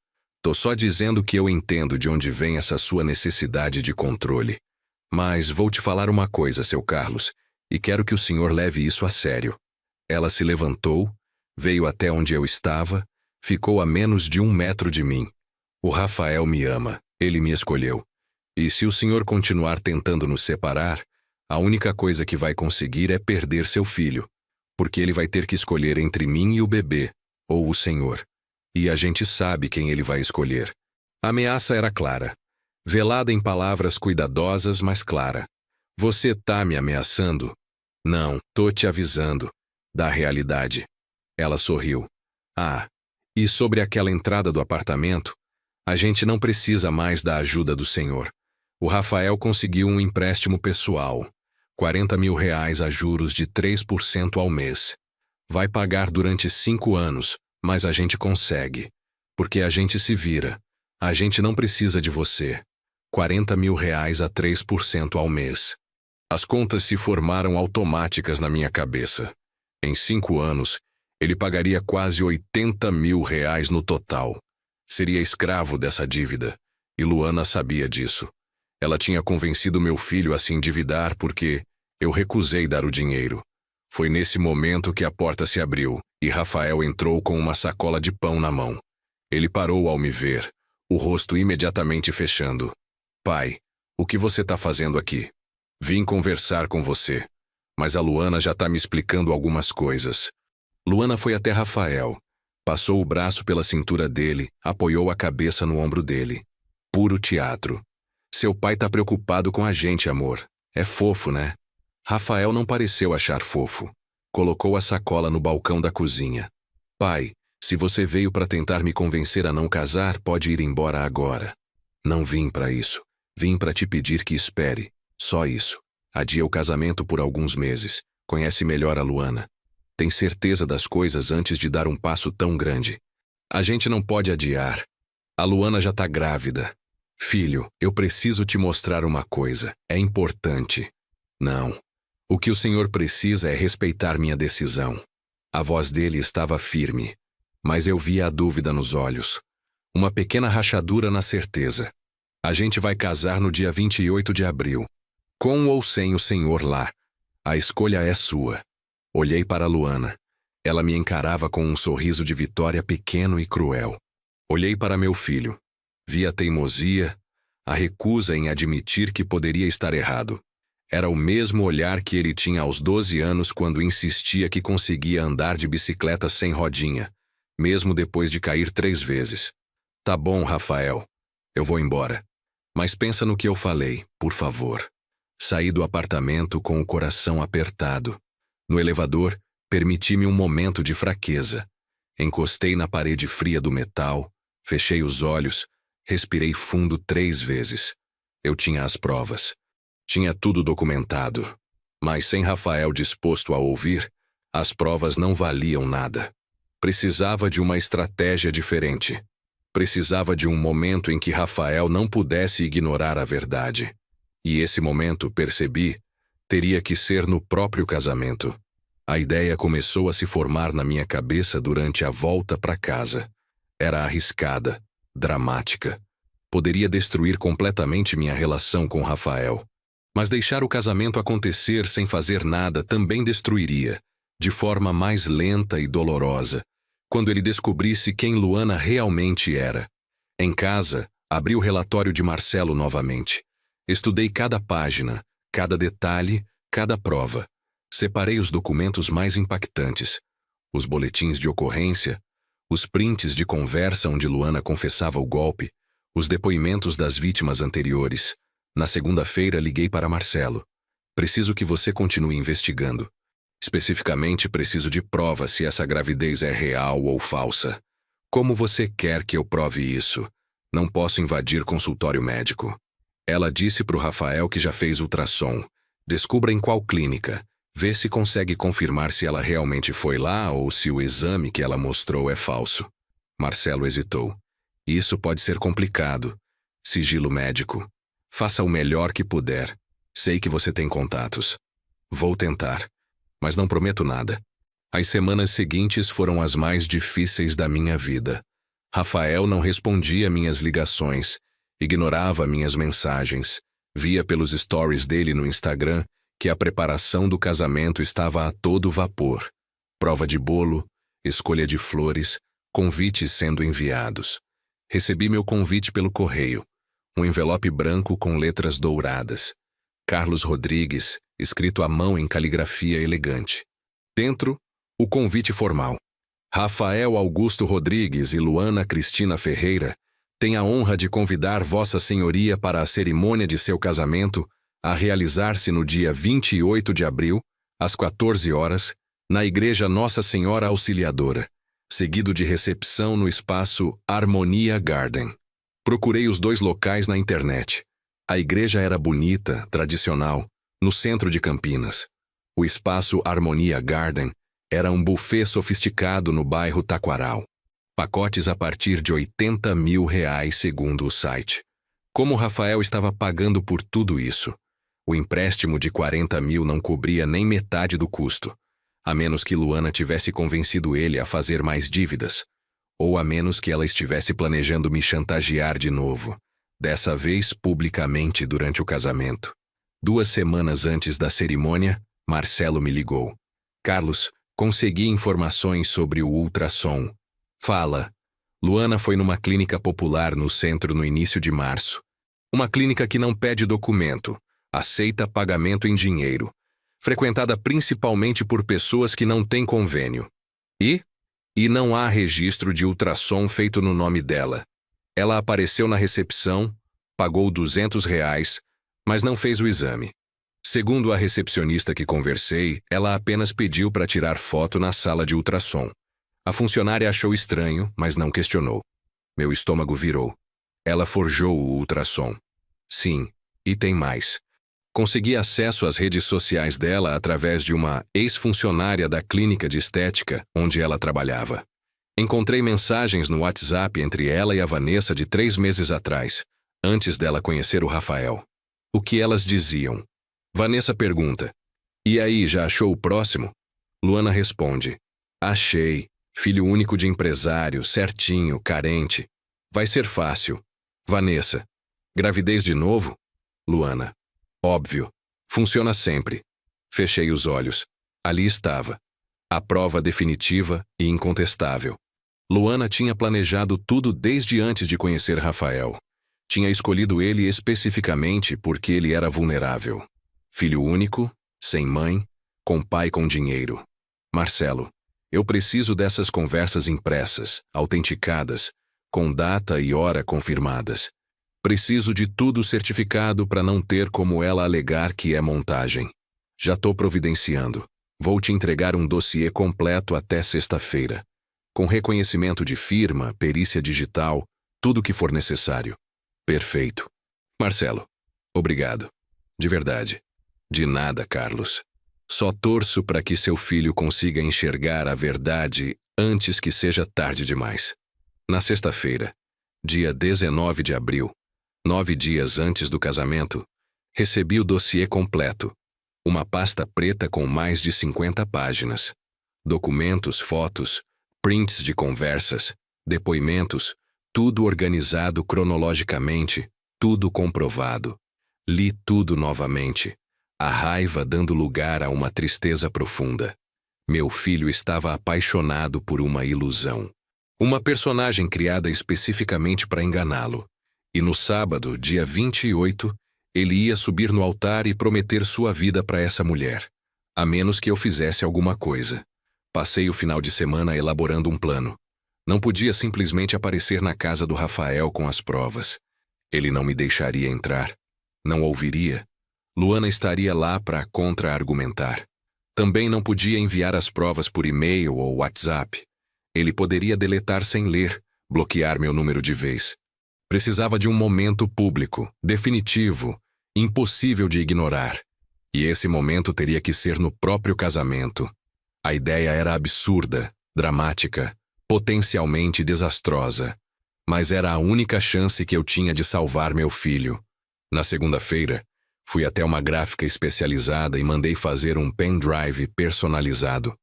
Tô só dizendo que eu entendo de onde vem essa sua necessidade de controle. Mas vou te falar uma coisa, seu Carlos, e quero que o senhor leve isso a sério. Ela se levantou, veio até onde eu estava, ficou a menos de 1 metro de mim. O Rafael me ama, ele me escolheu. E se o senhor continuar tentando nos separar, a única coisa que vai conseguir é perder seu filho, porque ele vai ter que escolher entre mim e o bebê, ou o senhor. E a gente sabe quem ele vai escolher. A ameaça era clara, velada em palavras cuidadosas, mas clara. Você tá me ameaçando? Não, tô te avisando. Da realidade. Ela sorriu. Ah, e sobre aquela entrada do apartamento, a gente não precisa mais da ajuda do senhor. O Rafael conseguiu um empréstimo pessoal, R$40 mil a juros de 3% ao mês. Vai pagar durante 5 anos, mas a gente consegue. Porque a gente se vira. A gente não precisa de você. R$40 mil a 3% ao mês. As contas se formaram automáticas na minha cabeça. Em 5 anos, ele pagaria quase R$80 mil no total. Seria escravo dessa dívida. E Luana sabia disso. Ela tinha convencido meu filho a se endividar porque eu recusei dar o dinheiro. Foi nesse momento que a porta se abriu e Rafael entrou com uma sacola de pão na mão. Ele parou ao me ver, o rosto imediatamente fechando. Pai, o que você está fazendo aqui? Vim conversar com você, mas a Luana já está me explicando algumas coisas. Luana foi até Rafael, passou o braço pela cintura dele, apoiou a cabeça no ombro dele. Puro teatro. Seu pai está preocupado com a gente, amor. É fofo, né? Rafael não pareceu achar fofo. Colocou a sacola no balcão da cozinha. Pai, se você veio para tentar me convencer a não casar, pode ir embora agora. Não vim para isso. Vim para te pedir que espere. Só isso. Adia o casamento por alguns meses. Conhece melhor a Luana. Tem certeza das coisas antes de dar um passo tão grande. A gente não pode adiar. A Luana já tá grávida. Filho, eu preciso te mostrar uma coisa. É importante. Não. O que o senhor precisa é respeitar minha decisão. A voz dele estava firme, mas eu via a dúvida nos olhos. Uma pequena rachadura na certeza. A gente vai casar no dia 28 de abril. Com ou sem o senhor lá. A escolha é sua. Olhei para Luana. Ela me encarava com um sorriso de vitória pequeno e cruel. Olhei para meu filho. Vi a teimosia, a recusa em admitir que poderia estar errado. Era o mesmo olhar que ele tinha aos 12 anos quando insistia que conseguia andar de bicicleta sem rodinha, mesmo depois de cair 3 vezes. Tá bom, Rafael. Eu vou embora. Mas pensa no que eu falei, por favor. Saí do apartamento com o coração apertado. No elevador, permiti-me um momento de fraqueza. Encostei na parede fria do metal, fechei os olhos, respirei fundo 3 vezes. Eu tinha as provas. Tinha tudo documentado. Mas sem Rafael disposto a ouvir, as provas não valiam nada. Precisava de uma estratégia diferente. Precisava de um momento em que Rafael não pudesse ignorar a verdade. E esse momento, percebi, teria que ser no próprio casamento. A ideia começou a se formar na minha cabeça durante a volta para casa. Era arriscada, dramática. Poderia destruir completamente minha relação com Rafael. Mas deixar o casamento acontecer sem fazer nada também destruiria, de forma mais lenta e dolorosa, quando ele descobrisse quem Luana realmente era. Em casa, abri o relatório de Marcelo novamente. Estudei cada página, cada detalhe, cada prova. Separei os documentos mais impactantes, os boletins de ocorrência, os prints de conversa onde Luana confessava o golpe, os depoimentos das vítimas anteriores. Na segunda-feira, liguei para Marcelo. Preciso que você continue investigando. Especificamente, preciso de provas se essa gravidez é real ou falsa. Como você quer que eu prove isso? Não posso invadir consultório médico. Ela disse para o Rafael que já fez ultrassom. Descubra em qual clínica. Vê se consegue confirmar se ela realmente foi lá ou se o exame que ela mostrou é falso. Marcelo hesitou. Isso pode ser complicado. Sigilo médico. Faça o melhor que puder. Sei que você tem contatos. Vou tentar. Mas não prometo nada. As semanas seguintes foram as mais difíceis da minha vida. Rafael não respondia minhas ligações, ignorava minhas mensagens, via pelos stories dele no Instagram que a preparação do casamento estava a todo vapor. Prova de bolo, escolha de flores, convites sendo enviados. Recebi meu convite pelo correio. Um envelope branco com letras douradas. Carlos Rodrigues, escrito à mão em caligrafia elegante. Dentro, o convite formal. Rafael Augusto Rodrigues e Luana Cristina Ferreira têm a honra de convidar Vossa Senhoria para a cerimônia de seu casamento a realizar-se no dia 28 de abril, às 14 horas, na Igreja Nossa Senhora Auxiliadora, seguido de recepção no espaço Harmonia Garden. Procurei os dois locais na internet. A igreja era bonita, tradicional, no centro de Campinas. O espaço Harmonia Garden era um buffet sofisticado no bairro Taquaral. Pacotes a partir de R$80 mil segundo o site. Como Rafael estava pagando por tudo isso? O empréstimo de 40 mil não cobria nem metade do custo, a menos que Luana tivesse convencido ele a fazer mais dívidas, ou a menos que ela estivesse planejando me chantagear de novo, dessa vez publicamente durante o casamento. 2 semanas antes da cerimônia, Marcelo me ligou. Carlos, consegui informações sobre o ultrassom. Fala. Luana foi numa clínica popular no centro no início de março. Uma clínica que não pede documento, aceita pagamento em dinheiro, frequentada principalmente por pessoas que não têm convênio. E não há registro de ultrassom feito no nome dela. Ela apareceu na recepção, pagou R$200, mas não fez o exame. Segundo a recepcionista que conversei, ela apenas pediu para tirar foto na sala de ultrassom. A funcionária achou estranho, mas não questionou. Meu estômago virou. Ela forjou o ultrassom. Sim, e tem mais. Consegui acesso às redes sociais dela através de uma ex-funcionária da clínica de estética onde ela trabalhava. Encontrei mensagens no WhatsApp entre ela e a Vanessa de 3 meses atrás, antes dela conhecer o Rafael. O que elas diziam? Vanessa pergunta: E aí, já achou o próximo? Luana responde: Achei. Filho único de empresário, certinho, carente. Vai ser fácil. Vanessa: Gravidez de novo? Luana: Óbvio. Funciona sempre. Fechei os olhos. Ali estava. A prova definitiva e incontestável. Luana tinha planejado tudo desde antes de conhecer Rafael. Tinha escolhido ele especificamente porque ele era vulnerável. Filho único, sem mãe, com pai com dinheiro. Marcelo, eu preciso dessas conversas impressas, autenticadas, com data e hora confirmadas. Preciso de tudo certificado para não ter como ela alegar que é montagem. Já tô providenciando. Vou te entregar um dossiê completo até sexta-feira, com reconhecimento de firma, perícia digital, tudo o que for necessário. Perfeito. Marcelo, obrigado. De verdade. De nada, Carlos. Só torço para que seu filho consiga enxergar a verdade antes que seja tarde demais. Na sexta-feira, dia 19 de abril, 9 dias antes do casamento, recebi o dossiê completo. Uma pasta preta com mais de 50 páginas. Documentos, fotos, prints de conversas, depoimentos, tudo organizado cronologicamente, tudo comprovado. Li tudo novamente, a raiva dando lugar a uma tristeza profunda. Meu filho estava apaixonado por uma ilusão. Uma personagem criada especificamente para enganá-lo. E no sábado, dia 28, ele ia subir no altar e prometer sua vida para essa mulher, a menos que eu fizesse alguma coisa. Passei o final de semana elaborando um plano. Não podia simplesmente aparecer na casa do Rafael com as provas. Ele não me deixaria entrar. Não ouviria. Luana estaria lá para contra-argumentar. Também não podia enviar as provas por e-mail ou WhatsApp. Ele poderia deletar sem ler, bloquear meu número de vez. Precisava de um momento público, definitivo, impossível de ignorar. E esse momento teria que ser no próprio casamento. A ideia era absurda, dramática, potencialmente desastrosa. Mas era a única chance que eu tinha de salvar meu filho. Na segunda-feira, fui até uma gráfica especializada e mandei fazer um pendrive personalizado.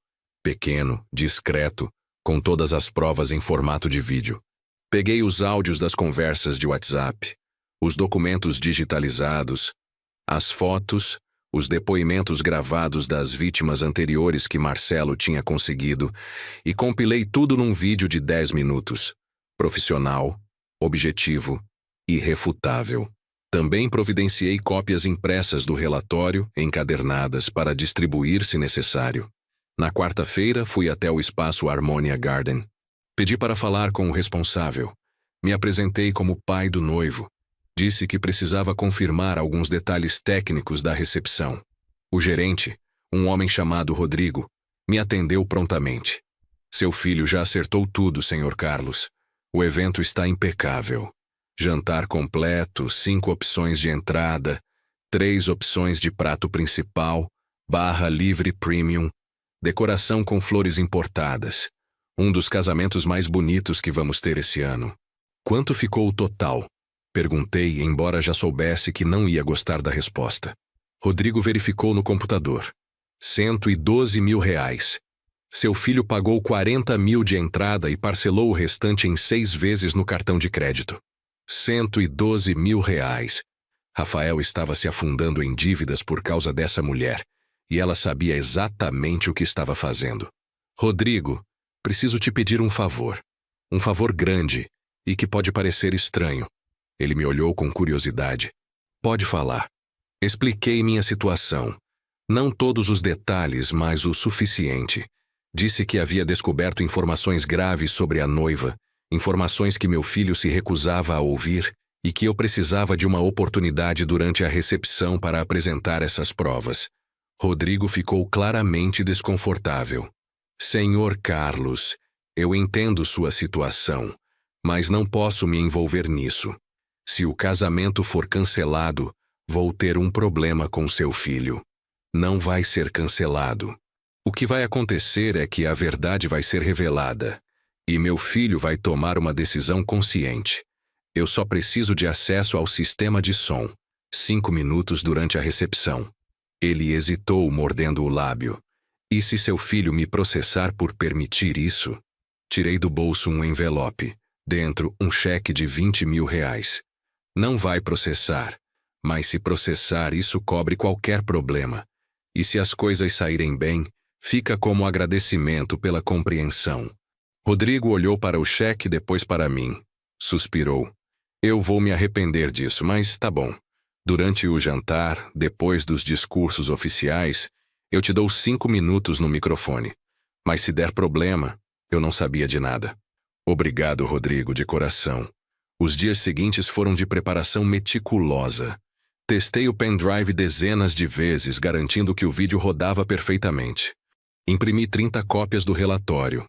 Pequeno, discreto, com todas as provas em formato de vídeo. Peguei os áudios das conversas de WhatsApp, os documentos digitalizados, as fotos, os depoimentos gravados das vítimas anteriores que Marcelo tinha conseguido e compilei tudo num vídeo de 10 minutos. Profissional, objetivo, irrefutável. Também providenciei cópias impressas do relatório, encadernadas, para distribuir se necessário. Na quarta-feira, fui até o espaço Harmonia Garden. Pedi para falar com o responsável. Me apresentei como pai do noivo. Disse que precisava confirmar alguns detalhes técnicos da recepção. O gerente, um homem chamado Rodrigo, me atendeu prontamente. Seu filho já acertou tudo, Sr. Carlos. O evento está impecável. Jantar completo, 5 opções de entrada, 3 opções de prato principal, barra livre premium, decoração com flores importadas. Um dos casamentos mais bonitos que vamos ter esse ano. Quanto ficou o total? Perguntei, embora já soubesse que não ia gostar da resposta. Rodrigo verificou no computador. 112 mil reais. Seu filho pagou 40 mil de entrada e parcelou o restante em 6 vezes no cartão de crédito. 112 mil reais. Rafael estava se afundando em dívidas por causa dessa mulher, e ela sabia exatamente o que estava fazendo. Rodrigo, preciso te pedir um favor. Um favor grande, e que pode parecer estranho. Ele me olhou com curiosidade. Pode falar. Expliquei minha situação. Não todos os detalhes, mas o suficiente. Disse que havia descoberto informações graves sobre a noiva, informações que meu filho se recusava a ouvir e que eu precisava de uma oportunidade durante a recepção para apresentar essas provas. Rodrigo ficou claramente desconfortável. Senhor Carlos, eu entendo sua situação, mas não posso me envolver nisso. Se o casamento for cancelado, vou ter um problema com seu filho. Não vai ser cancelado. O que vai acontecer é que a verdade vai ser revelada, e meu filho vai tomar uma decisão consciente. Eu só preciso de acesso ao sistema de som. 5 minutos durante a recepção. Ele hesitou, mordendo o lábio. E se seu filho me processar por permitir isso? Tirei do bolso um envelope. Dentro, um cheque de 20 mil reais. Não vai processar. Mas se processar, isso cobre qualquer problema. E se as coisas saírem bem, fica como agradecimento pela compreensão. Rodrigo olhou para o cheque, depois para mim. Suspirou. Eu vou me arrepender disso, mas tá bom. Durante o jantar, depois dos discursos oficiais, eu te dou 5 minutos no microfone. Mas se der problema, eu não sabia de nada. Obrigado, Rodrigo, de coração. Os dias seguintes foram de preparação meticulosa. Testei o pendrive dezenas de vezes, garantindo que o vídeo rodava perfeitamente. Imprimi 30 cópias do relatório.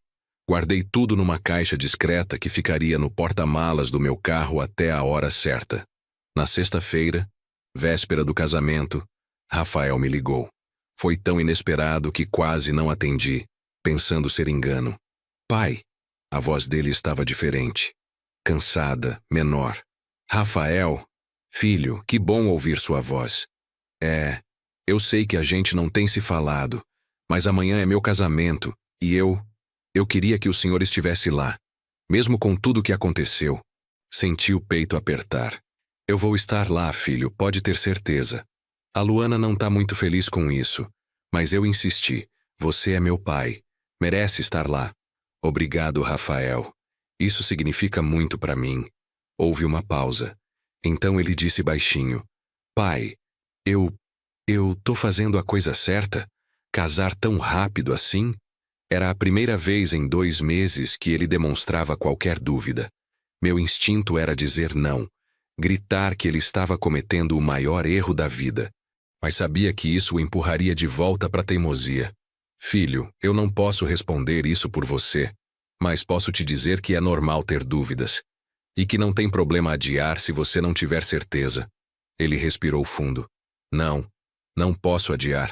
Guardei tudo numa caixa discreta que ficaria no porta-malas do meu carro até a hora certa. Na sexta-feira, Véspera do casamento, Rafael me ligou. Foi tão inesperado que quase não atendi, pensando ser engano. Pai! A voz dele estava diferente. Cansada, menor. Rafael! Filho, que bom ouvir sua voz. Eu sei que a gente não tem se falado, mas amanhã é meu casamento, e eu queria que o senhor estivesse lá. Mesmo com tudo o que aconteceu. Senti o peito apertar. Eu vou estar lá, filho, pode ter certeza. A Luana não tá muito feliz com isso, mas eu insisti. Você é meu pai. Merece estar lá. Obrigado, Rafael. Isso significa muito para mim. Houve uma pausa. Então ele disse baixinho. Pai, eu tô fazendo a coisa certa? Casar tão rápido assim? Era a primeira vez em 2 meses que ele demonstrava qualquer dúvida. Meu instinto era dizer não, gritar que ele estava cometendo o maior erro da vida. Mas sabia que isso o empurraria de volta para a teimosia. Filho, eu não posso responder isso por você, mas posso te dizer que é normal ter dúvidas. E que não tem problema adiar se você não tiver certeza. Ele respirou fundo. Não posso adiar.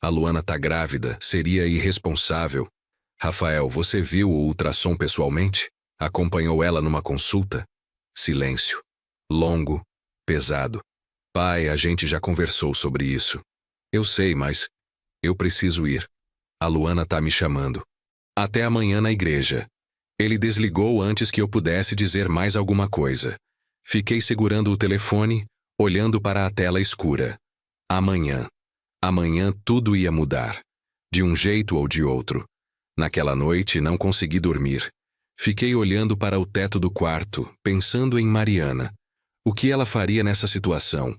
A Luana tá grávida, seria irresponsável. Rafael, você viu o ultrassom pessoalmente? Acompanhou ela numa consulta? Silêncio. Longo, pesado. Pai, a gente já conversou sobre isso. Eu sei, mas eu preciso ir. A Luana tá me chamando. Até amanhã na igreja. Ele desligou antes que eu pudesse dizer mais alguma coisa. Fiquei segurando o telefone, olhando para a tela escura. Amanhã. Amanhã tudo ia mudar. De um jeito ou de outro. Naquela noite não consegui dormir. Fiquei olhando para o teto do quarto, pensando em Mariana. O que ela faria nessa situação?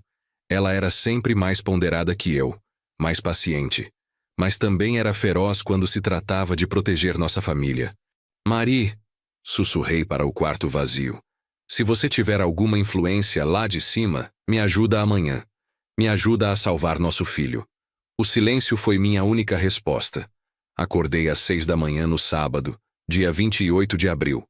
Ela era sempre mais ponderada que eu, mais paciente. Mas também era feroz quando se tratava de proteger nossa família. Mari, sussurrei para o quarto vazio. Se você tiver alguma influência lá de cima, me ajuda amanhã. Me ajuda a salvar nosso filho. O silêncio foi minha única resposta. Acordei às 6 da manhã no sábado, dia 28 de abril.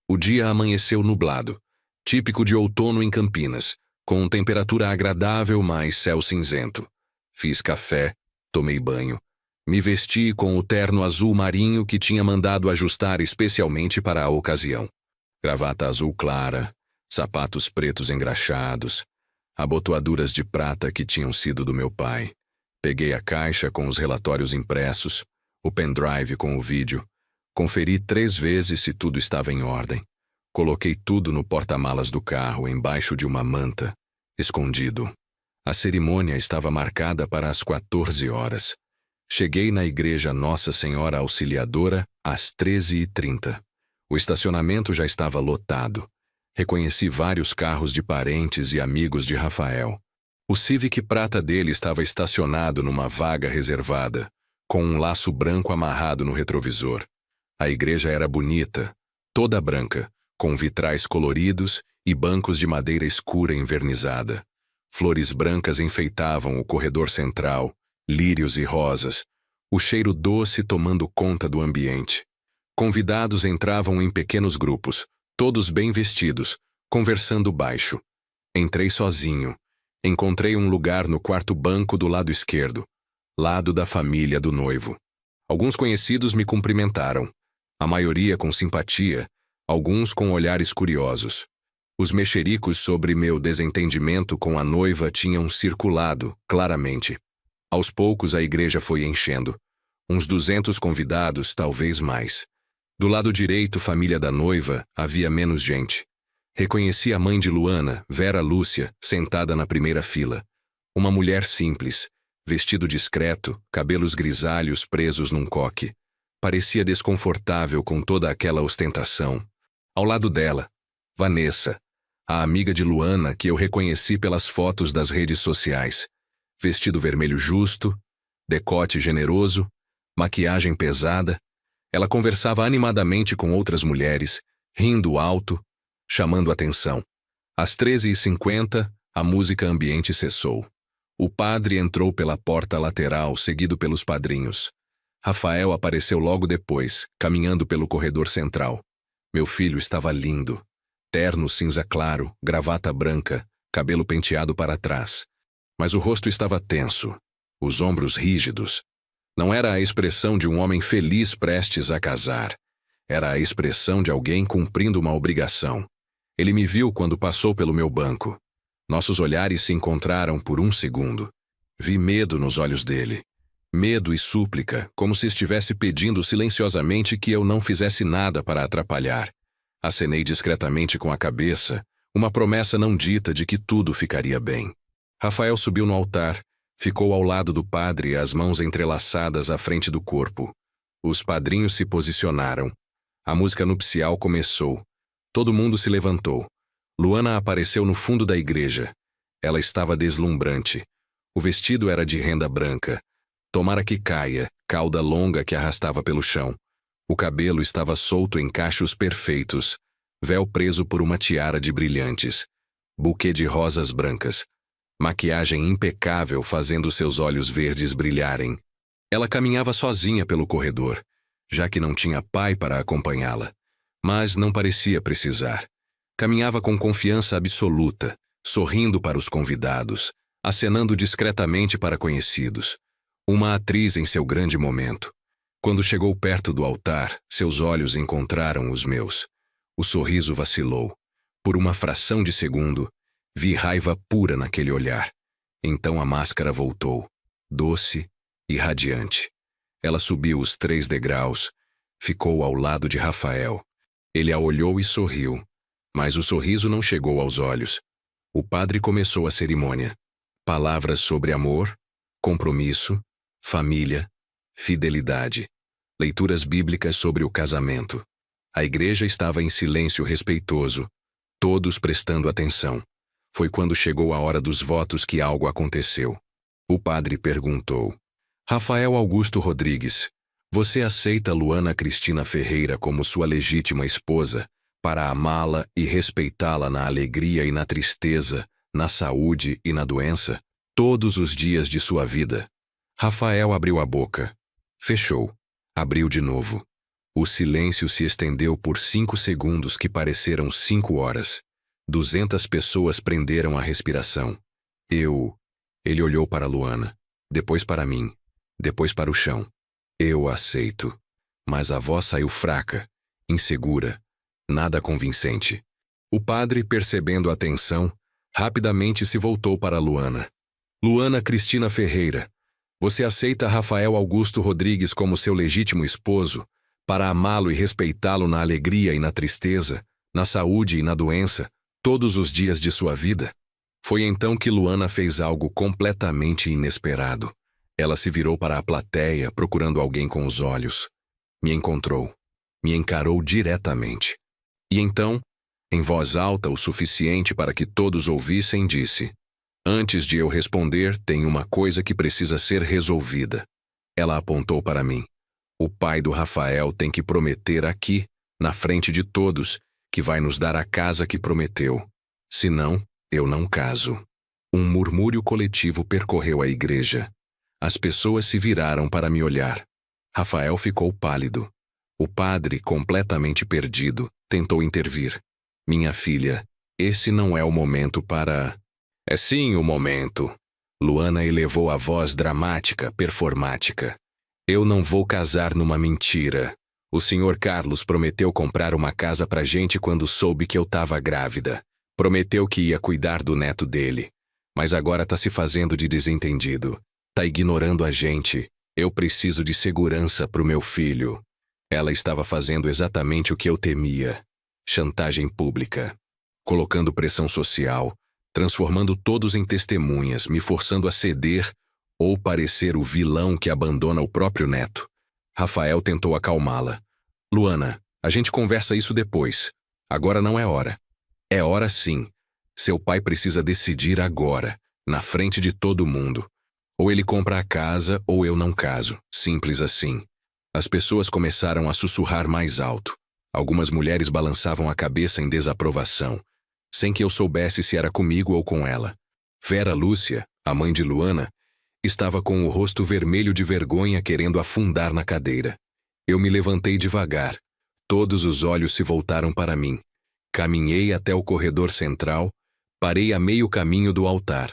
O dia amanheceu nublado, típico de outono em Campinas, com temperatura agradável, mas céu cinzento. Fiz café, tomei banho. Me vesti com o terno azul marinho que tinha mandado ajustar especialmente para a ocasião. Gravata azul clara, sapatos pretos engraxados, abotoaduras de prata que tinham sido do meu pai. Peguei a caixa com os relatórios impressos, o pendrive com o vídeo. Conferi 3 vezes se tudo estava em ordem. Coloquei tudo no porta-malas do carro, embaixo de uma manta, escondido. A cerimônia estava marcada para as 14 horas. Cheguei na igreja Nossa Senhora Auxiliadora às 13h30. O estacionamento já estava lotado. Reconheci vários carros de parentes e amigos de Rafael. O Civic prata dele estava estacionado numa vaga reservada, com um laço branco amarrado no retrovisor. A igreja era bonita, toda branca, com vitrais coloridos e bancos de madeira escura envernizada. Flores brancas enfeitavam o corredor central, lírios e rosas, o cheiro doce tomando conta do ambiente. Convidados entravam em pequenos grupos, todos bem vestidos, conversando baixo. Entrei sozinho. Encontrei um lugar no quarto banco do lado esquerdo, lado da família do noivo. Alguns conhecidos me cumprimentaram, a maioria com simpatia, alguns com olhares curiosos. Os mexericos sobre meu desentendimento com a noiva tinham circulado, claramente. Aos poucos a igreja foi enchendo. Uns 200 convidados, talvez mais. Do lado direito, família da noiva, havia menos gente. Reconheci a mãe de Luana, Vera Lúcia, sentada na primeira fila. Uma mulher simples, vestido discreto, cabelos grisalhos presos num coque. Parecia desconfortável com toda aquela ostentação. Ao lado dela, Vanessa, a amiga de Luana que eu reconheci pelas fotos das redes sociais. Vestido vermelho justo, decote generoso, maquiagem pesada. Ela conversava animadamente com outras mulheres, rindo alto, chamando atenção. Às 13h50, a música ambiente cessou. O padre entrou pela porta lateral, seguido pelos padrinhos. Rafael apareceu logo depois, caminhando pelo corredor central. Meu filho estava lindo. Terno cinza claro, gravata branca, cabelo penteado para trás. mas o rosto estava tenso, os ombros rígidos. Não era a expressão de um homem feliz prestes a casar. Era a expressão de alguém cumprindo uma obrigação. Ele me viu quando passou pelo meu banco. Nossos olhares se encontraram por um segundo. Vi medo nos olhos dele. Medo e súplica, como se estivesse pedindo silenciosamente que eu não fizesse nada para atrapalhar. Acenei discretamente com a cabeça, uma promessa não dita de que tudo ficaria bem. Rafael subiu no altar, ficou ao lado do padre, as mãos entrelaçadas à frente do corpo. Os padrinhos se posicionaram. A música nupcial começou. Todo mundo se levantou. Luana apareceu no fundo da igreja. Ela estava deslumbrante. O vestido era de renda branca. Tomara que caia, cauda longa que arrastava pelo chão. O cabelo estava solto em cachos perfeitos, véu preso por uma tiara de brilhantes, buquê de rosas brancas, maquiagem impecável fazendo seus olhos verdes brilharem. Ela caminhava sozinha pelo corredor, já que não tinha pai para acompanhá-la, mas não parecia precisar. Caminhava com confiança absoluta, sorrindo para os convidados, acenando discretamente para conhecidos. Uma atriz em seu grande momento. Quando chegou perto do altar, seus olhos encontraram os meus. O sorriso vacilou. Por uma fração de segundo, vi raiva pura naquele olhar. Então a máscara voltou, doce e radiante. Ela subiu os 3 degraus, ficou ao lado de Rafael. Ele a olhou e sorriu, mas o sorriso não chegou aos olhos. O padre começou a cerimônia. Palavras sobre amor, compromisso, família, fidelidade. Leituras bíblicas sobre o casamento. A igreja estava em silêncio respeitoso, todos prestando atenção. Foi quando chegou a hora dos votos que algo aconteceu. O padre perguntou: Rafael Augusto Rodrigues, você aceita Luana Cristina Ferreira como sua legítima esposa, para amá-la e respeitá-la na alegria e na tristeza, na saúde e na doença, todos os dias de sua vida? Rafael abriu a boca. Fechou. Abriu de novo. O silêncio se estendeu por 5 segundos que pareceram 5 horas. 200 pessoas prenderam a respiração. Ele olhou para Luana, depois para mim, depois para o chão. Eu aceito. Mas a voz saiu fraca, insegura, nada convincente. O padre, percebendo a tensão, rapidamente se voltou para Luana. Luana Cristina Ferreira, você aceita Rafael Augusto Rodrigues como seu legítimo esposo, para amá-lo e respeitá-lo na alegria e na tristeza, na saúde e na doença, todos os dias de sua vida? Foi então que Luana fez algo completamente inesperado. Ela se virou para a plateia, procurando alguém com os olhos. Me encontrou. Me encarou diretamente. E então, em voz alta o suficiente para que todos ouvissem, disse: Antes de eu responder, tem uma coisa que precisa ser resolvida. Ela apontou para mim. O pai do Rafael tem que prometer aqui, na frente de todos, que vai nos dar a casa que prometeu. Senão, eu não caso. Um murmúrio coletivo percorreu a igreja. As pessoas se viraram para me olhar. Rafael ficou pálido. O padre, completamente perdido, tentou intervir. Minha filha, esse não é o momento para... É sim o momento. Luana elevou a voz dramática, performática. Eu não vou casar numa mentira. O senhor Carlos prometeu comprar uma casa pra gente quando soube que eu tava grávida. Prometeu que ia cuidar do neto dele. Mas agora tá se fazendo de desentendido. Tá ignorando a gente. Eu preciso de segurança pro meu filho. Ela estava fazendo exatamente o que eu temia. Chantagem pública. Colocando pressão social, transformando todos em testemunhas, me forçando a ceder ou parecer o vilão que abandona o próprio neto. Rafael tentou acalmá-la. Luana, a gente conversa isso depois. Agora não é hora. É hora sim. Seu pai precisa decidir agora, na frente de todo mundo. Ou ele compra a casa ou eu não caso. Simples assim. As pessoas começaram a sussurrar mais alto. Algumas mulheres balançavam a cabeça em desaprovação, sem que eu soubesse se era comigo ou com ela. Vera Lúcia, a mãe de Luana, estava com o rosto vermelho de vergonha, querendo afundar na cadeira. Eu me levantei devagar. Todos os olhos se voltaram para mim. Caminhei até o corredor central, parei a meio caminho do altar.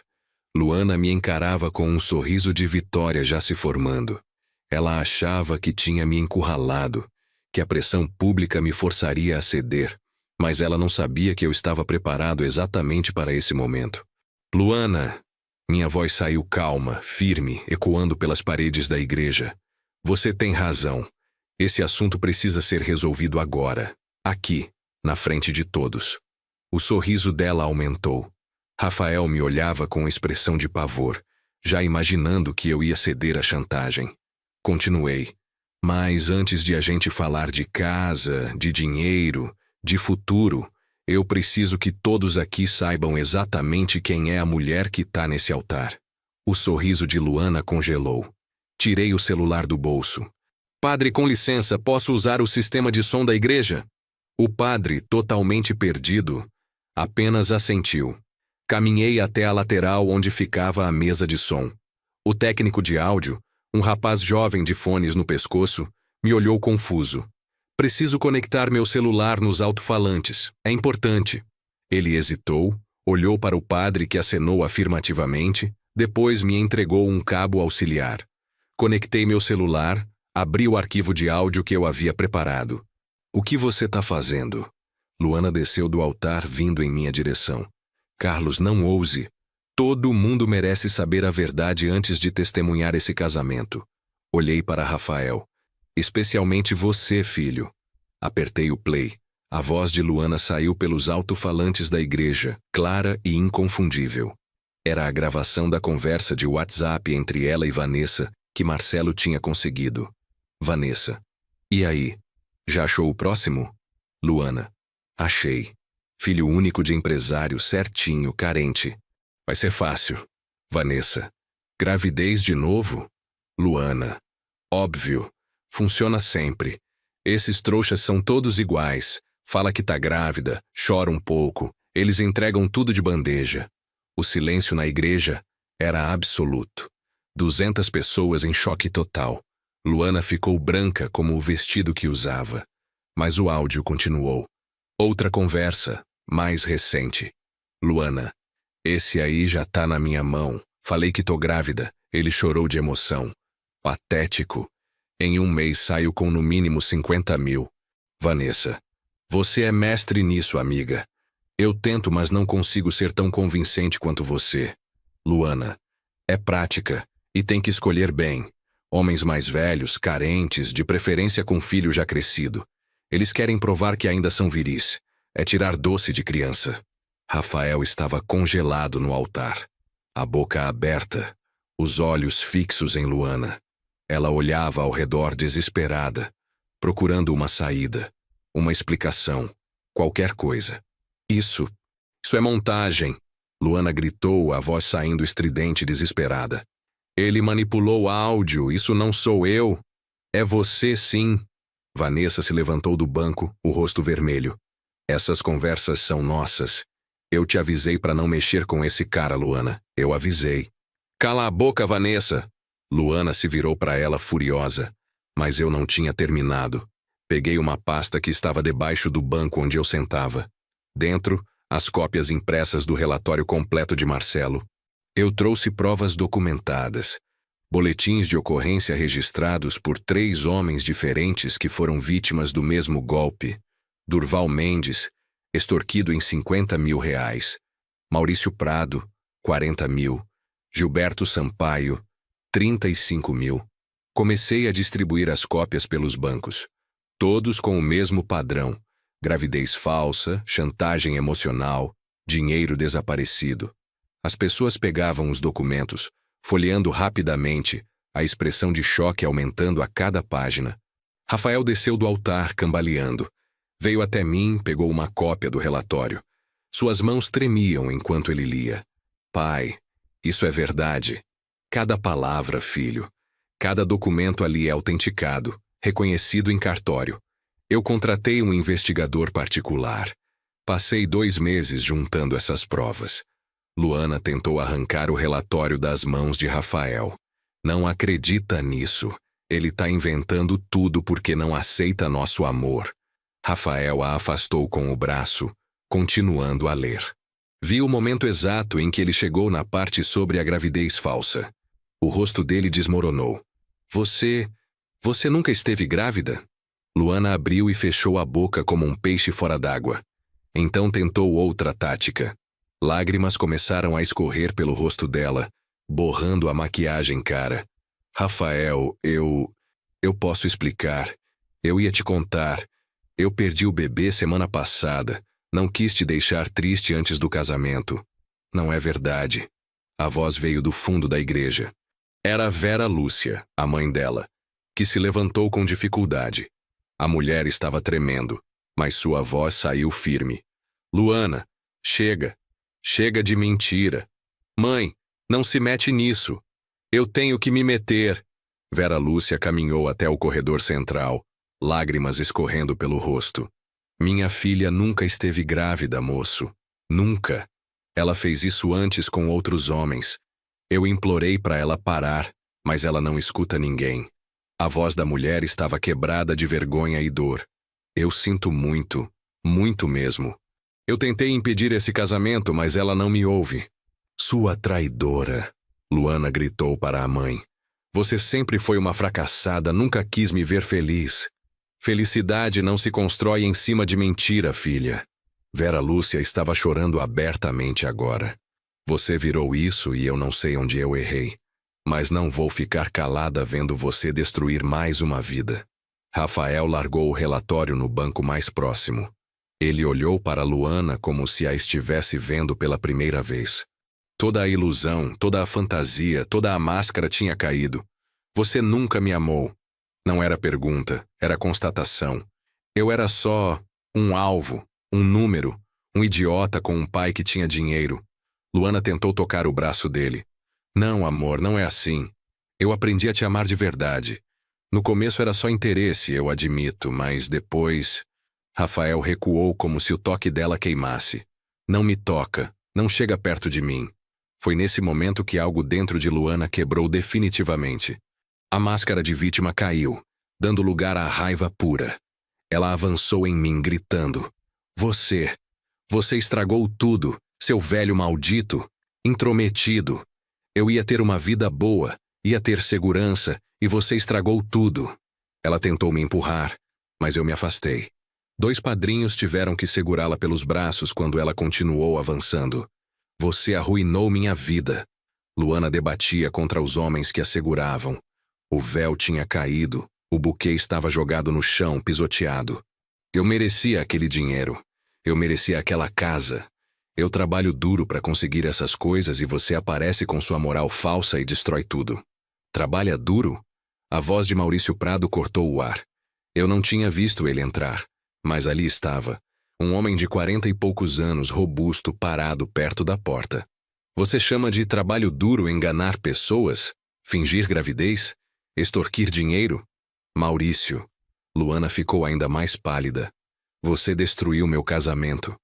Luana me encarava com um sorriso de vitória já se formando. Ela achava que tinha me encurralado, que a pressão pública me forçaria a ceder, mas ela não sabia que eu estava preparado exatamente para esse momento. Luana, minha voz saiu calma, firme, ecoando pelas paredes da igreja. Você tem razão. Esse assunto precisa ser resolvido agora, aqui, na frente de todos. O sorriso dela aumentou. Rafael me olhava com expressão de pavor, já imaginando que eu ia ceder à chantagem. Continuei. Mas antes de a gente falar de casa, de dinheiro, de futuro, eu preciso que todos aqui saibam exatamente quem é a mulher que está nesse altar. O sorriso de Luana congelou. Tirei o celular do bolso. Padre, com licença, posso usar o sistema de som da igreja? O padre, totalmente perdido, apenas assentiu. Caminhei até a lateral onde ficava a mesa de som. O técnico de áudio, um rapaz jovem de fones no pescoço, me olhou confuso. Preciso conectar meu celular nos alto-falantes. É importante. Ele hesitou, olhou para o padre que acenou afirmativamente, depois me entregou um cabo auxiliar. Conectei meu celular, abri o arquivo de áudio que eu havia preparado. O que você está fazendo? Luana desceu do altar vindo em minha direção. Carlos, não ouse. Todo mundo merece saber a verdade antes de testemunhar esse casamento. Olhei para Rafael. Especialmente você, filho. Apertei o play. A voz de Luana saiu pelos alto-falantes da igreja, clara e inconfundível. Era a gravação da conversa de WhatsApp entre ela e Vanessa, que Marcelo tinha conseguido. Vanessa. E aí? Já achou o próximo? Luana. Achei. Filho único de empresário, certinho, carente. Vai ser fácil. Vanessa. Gravidez de novo? Luana. Óbvio. Funciona sempre. Esses trouxas são todos iguais. Fala que tá grávida, chora um pouco. Eles entregam tudo de bandeja. O silêncio na igreja era absoluto. 200 pessoas em choque total. Luana ficou branca como o vestido que usava. Mas o áudio continuou. Outra conversa, mais recente. Luana. Esse aí já tá na minha mão. Falei que tô grávida. Ele chorou de emoção. Patético. Em um mês saio com no mínimo 50 mil. Vanessa. Você é mestre nisso, amiga. Eu tento, mas não consigo ser tão convincente quanto você. Luana. É prática. E tem que escolher bem. Homens mais velhos, carentes, de preferência com filho já crescido. Eles querem provar que ainda são viris. É tirar doce de criança. Rafael estava congelado no altar. A boca aberta. Os olhos fixos em Luana. Ela olhava ao redor desesperada, procurando uma saída, uma explicação, qualquer coisa. Isso é montagem, Luana gritou, a voz saindo estridente e desesperada. Ele manipulou áudio, isso não sou eu. É você, sim. Vanessa se levantou do banco, o rosto vermelho. Essas conversas são nossas. Eu te avisei para não mexer com esse cara, Luana. Eu avisei. Cala a boca, Vanessa. Luana se virou para ela furiosa, mas eu não tinha terminado. Peguei uma pasta que estava debaixo do banco onde eu sentava. Dentro, as cópias impressas do relatório completo de Marcelo. Eu trouxe provas documentadas. Boletins de ocorrência registrados por 3 homens diferentes que foram vítimas do mesmo golpe. Durval Mendes, extorquido em 50 mil reais. Maurício Prado, 40 mil. Gilberto Sampaio, 35 mil. Comecei a distribuir as cópias pelos bancos. Todos com o mesmo padrão. Gravidez falsa, chantagem emocional, dinheiro desaparecido. As pessoas pegavam os documentos, folheando rapidamente, a expressão de choque aumentando a cada página. Rafael desceu do altar, cambaleando. Veio até mim, pegou uma cópia do relatório. Suas mãos tremiam enquanto ele lia. Pai, isso é verdade. Cada palavra, filho. Cada documento ali é autenticado, reconhecido em cartório. Eu contratei um investigador particular. Passei 2 meses juntando essas provas. Luana tentou arrancar o relatório das mãos de Rafael. Não acredita nisso. Ele tá inventando tudo porque não aceita nosso amor. Rafael a afastou com o braço, continuando a ler. Vi o momento exato em que ele chegou na parte sobre a gravidez falsa. O rosto dele desmoronou. Você nunca esteve grávida? Luana abriu e fechou a boca como um peixe fora d'água. Então tentou outra tática. Lágrimas começaram a escorrer pelo rosto dela, borrando a maquiagem cara. Rafael, eu posso explicar. Eu ia te contar. Eu perdi o bebê semana passada. Não quis te deixar triste antes do casamento. Não é verdade. A voz veio do fundo da igreja. Era Vera Lúcia, a mãe dela, que se levantou com dificuldade. A mulher estava tremendo, mas sua voz saiu firme. Luana, chega. Chega de mentira. Mãe, não se mete nisso. Eu tenho que me meter. Vera Lúcia caminhou até o corredor central, lágrimas escorrendo pelo rosto. Minha filha nunca esteve grávida, moço. Nunca. Ela fez isso antes com outros homens. Eu implorei para ela parar, mas ela não escuta ninguém. A voz da mulher estava quebrada de vergonha e dor. Eu sinto muito, muito mesmo. Eu tentei impedir esse casamento, mas ela não me ouve. Sua traidora, Luana gritou para a mãe. Você sempre foi uma fracassada, nunca quis me ver feliz. Felicidade não se constrói em cima de mentira, filha. Vera Lúcia estava chorando abertamente agora. Você virou isso e eu não sei onde eu errei. Mas não vou ficar calada vendo você destruir mais uma vida. Rafael largou o relatório no banco mais próximo. Ele olhou para Luana como se a estivesse vendo pela primeira vez. Toda a ilusão, toda a fantasia, toda a máscara tinha caído. Você nunca me amou. Não era pergunta, era constatação. Eu era só um alvo, um número, um idiota com um pai que tinha dinheiro. Luana tentou tocar o braço dele. Não, amor, não é assim. Eu aprendi a te amar de verdade. No começo era só interesse, eu admito, mas depois... Rafael recuou como se o toque dela queimasse. Não me toca, não chega perto de mim. Foi nesse momento que algo dentro de Luana quebrou definitivamente. A máscara de vítima caiu, dando lugar à raiva pura. Ela avançou em mim, gritando. Você estragou tudo, seu velho maldito, intrometido. Eu ia ter uma vida boa, ia ter segurança, e você estragou tudo. Ela tentou me empurrar, mas eu me afastei. 2 padrinhos tiveram que segurá-la pelos braços quando ela continuou avançando. Você arruinou minha vida. Luana debatia contra os homens que a seguravam. O véu tinha caído, o buquê estava jogado no chão, pisoteado. Eu merecia aquele dinheiro. Eu merecia aquela casa. Eu trabalho duro para conseguir essas coisas e você aparece com sua moral falsa e destrói tudo. Trabalha duro? A voz de Maurício Prado cortou o ar. Eu não tinha visto ele entrar, mas ali estava. Um homem de 40 e poucos anos, robusto, parado perto da porta. Você chama de trabalho duro enganar pessoas? Fingir gravidez? Extorquir dinheiro? Maurício. Luana ficou ainda mais pálida. Você destruiu meu casamento.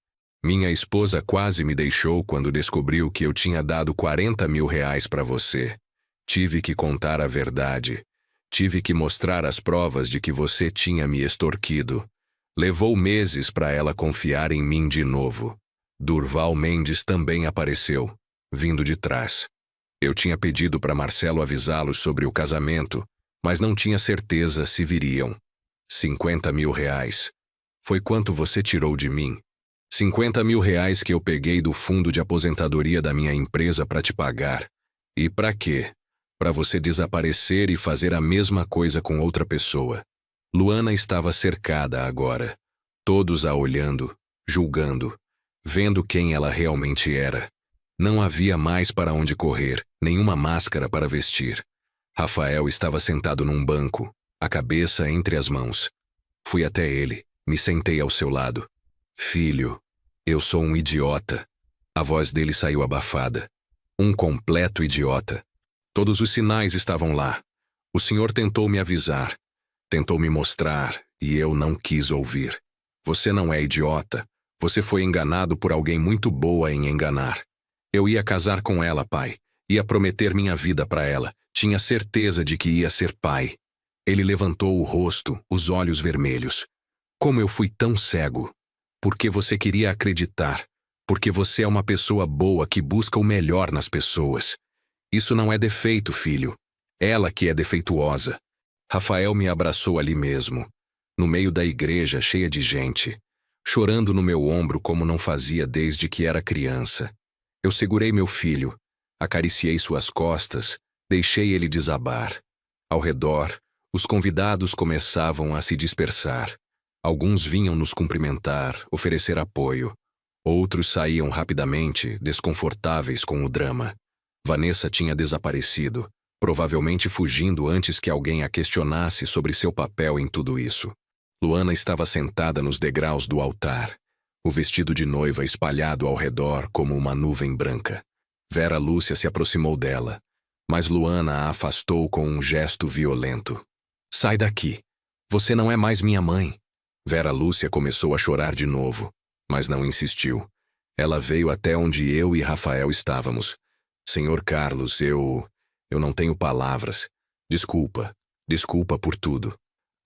Minha esposa quase me deixou quando descobriu que eu tinha dado 40 mil reais para você. Tive que contar a verdade. Tive que mostrar as provas de que você tinha me extorquido. Levou meses para ela confiar em mim de novo. Durval Mendes também apareceu, vindo de trás. Eu tinha pedido para Marcelo avisá-los sobre o casamento, mas não tinha certeza se viriam. 50 mil reais. Foi quanto você tirou de mim? 50 mil reais que eu peguei do fundo de aposentadoria da minha empresa para te pagar. E para quê? Para você desaparecer e fazer a mesma coisa com outra pessoa. Luana estava cercada agora. Todos a olhando, julgando, vendo quem ela realmente era. Não havia mais para onde correr, nenhuma máscara para vestir. Rafael estava sentado num banco, a cabeça entre as mãos. Fui até ele, me sentei ao seu lado. Filho, eu sou um idiota. A voz dele saiu abafada. Um completo idiota. Todos os sinais estavam lá. O senhor tentou me avisar. Tentou me mostrar, e eu não quis ouvir. Você não é idiota. Você foi enganado por alguém muito boa em enganar. Eu ia casar com ela, pai. Ia prometer minha vida para ela. Tinha certeza de que ia ser pai. Ele levantou o rosto, os olhos vermelhos. Como eu fui tão cego? Porque você queria acreditar. Porque você é uma pessoa boa que busca o melhor nas pessoas. Isso não é defeito, filho. Ela que é defeituosa. Rafael me abraçou ali mesmo, no meio da igreja cheia de gente, chorando no meu ombro como não fazia desde que era criança. Eu segurei meu filho, acariciei suas costas, deixei ele desabar. Ao redor, os convidados começavam a se dispersar. Alguns vinham nos cumprimentar, oferecer apoio. Outros saíam rapidamente, desconfortáveis com o drama. Vanessa tinha desaparecido, provavelmente fugindo antes que alguém a questionasse sobre seu papel em tudo isso. Luana estava sentada nos degraus do altar, o vestido de noiva espalhado ao redor como uma nuvem branca. Vera Lúcia se aproximou dela, mas Luana a afastou com um gesto violento. Sai daqui! Você não é mais minha mãe! Vera Lúcia começou a chorar de novo, mas não insistiu. Ela veio até onde eu e Rafael estávamos. Senhor Carlos, eu não tenho palavras. Desculpa por tudo.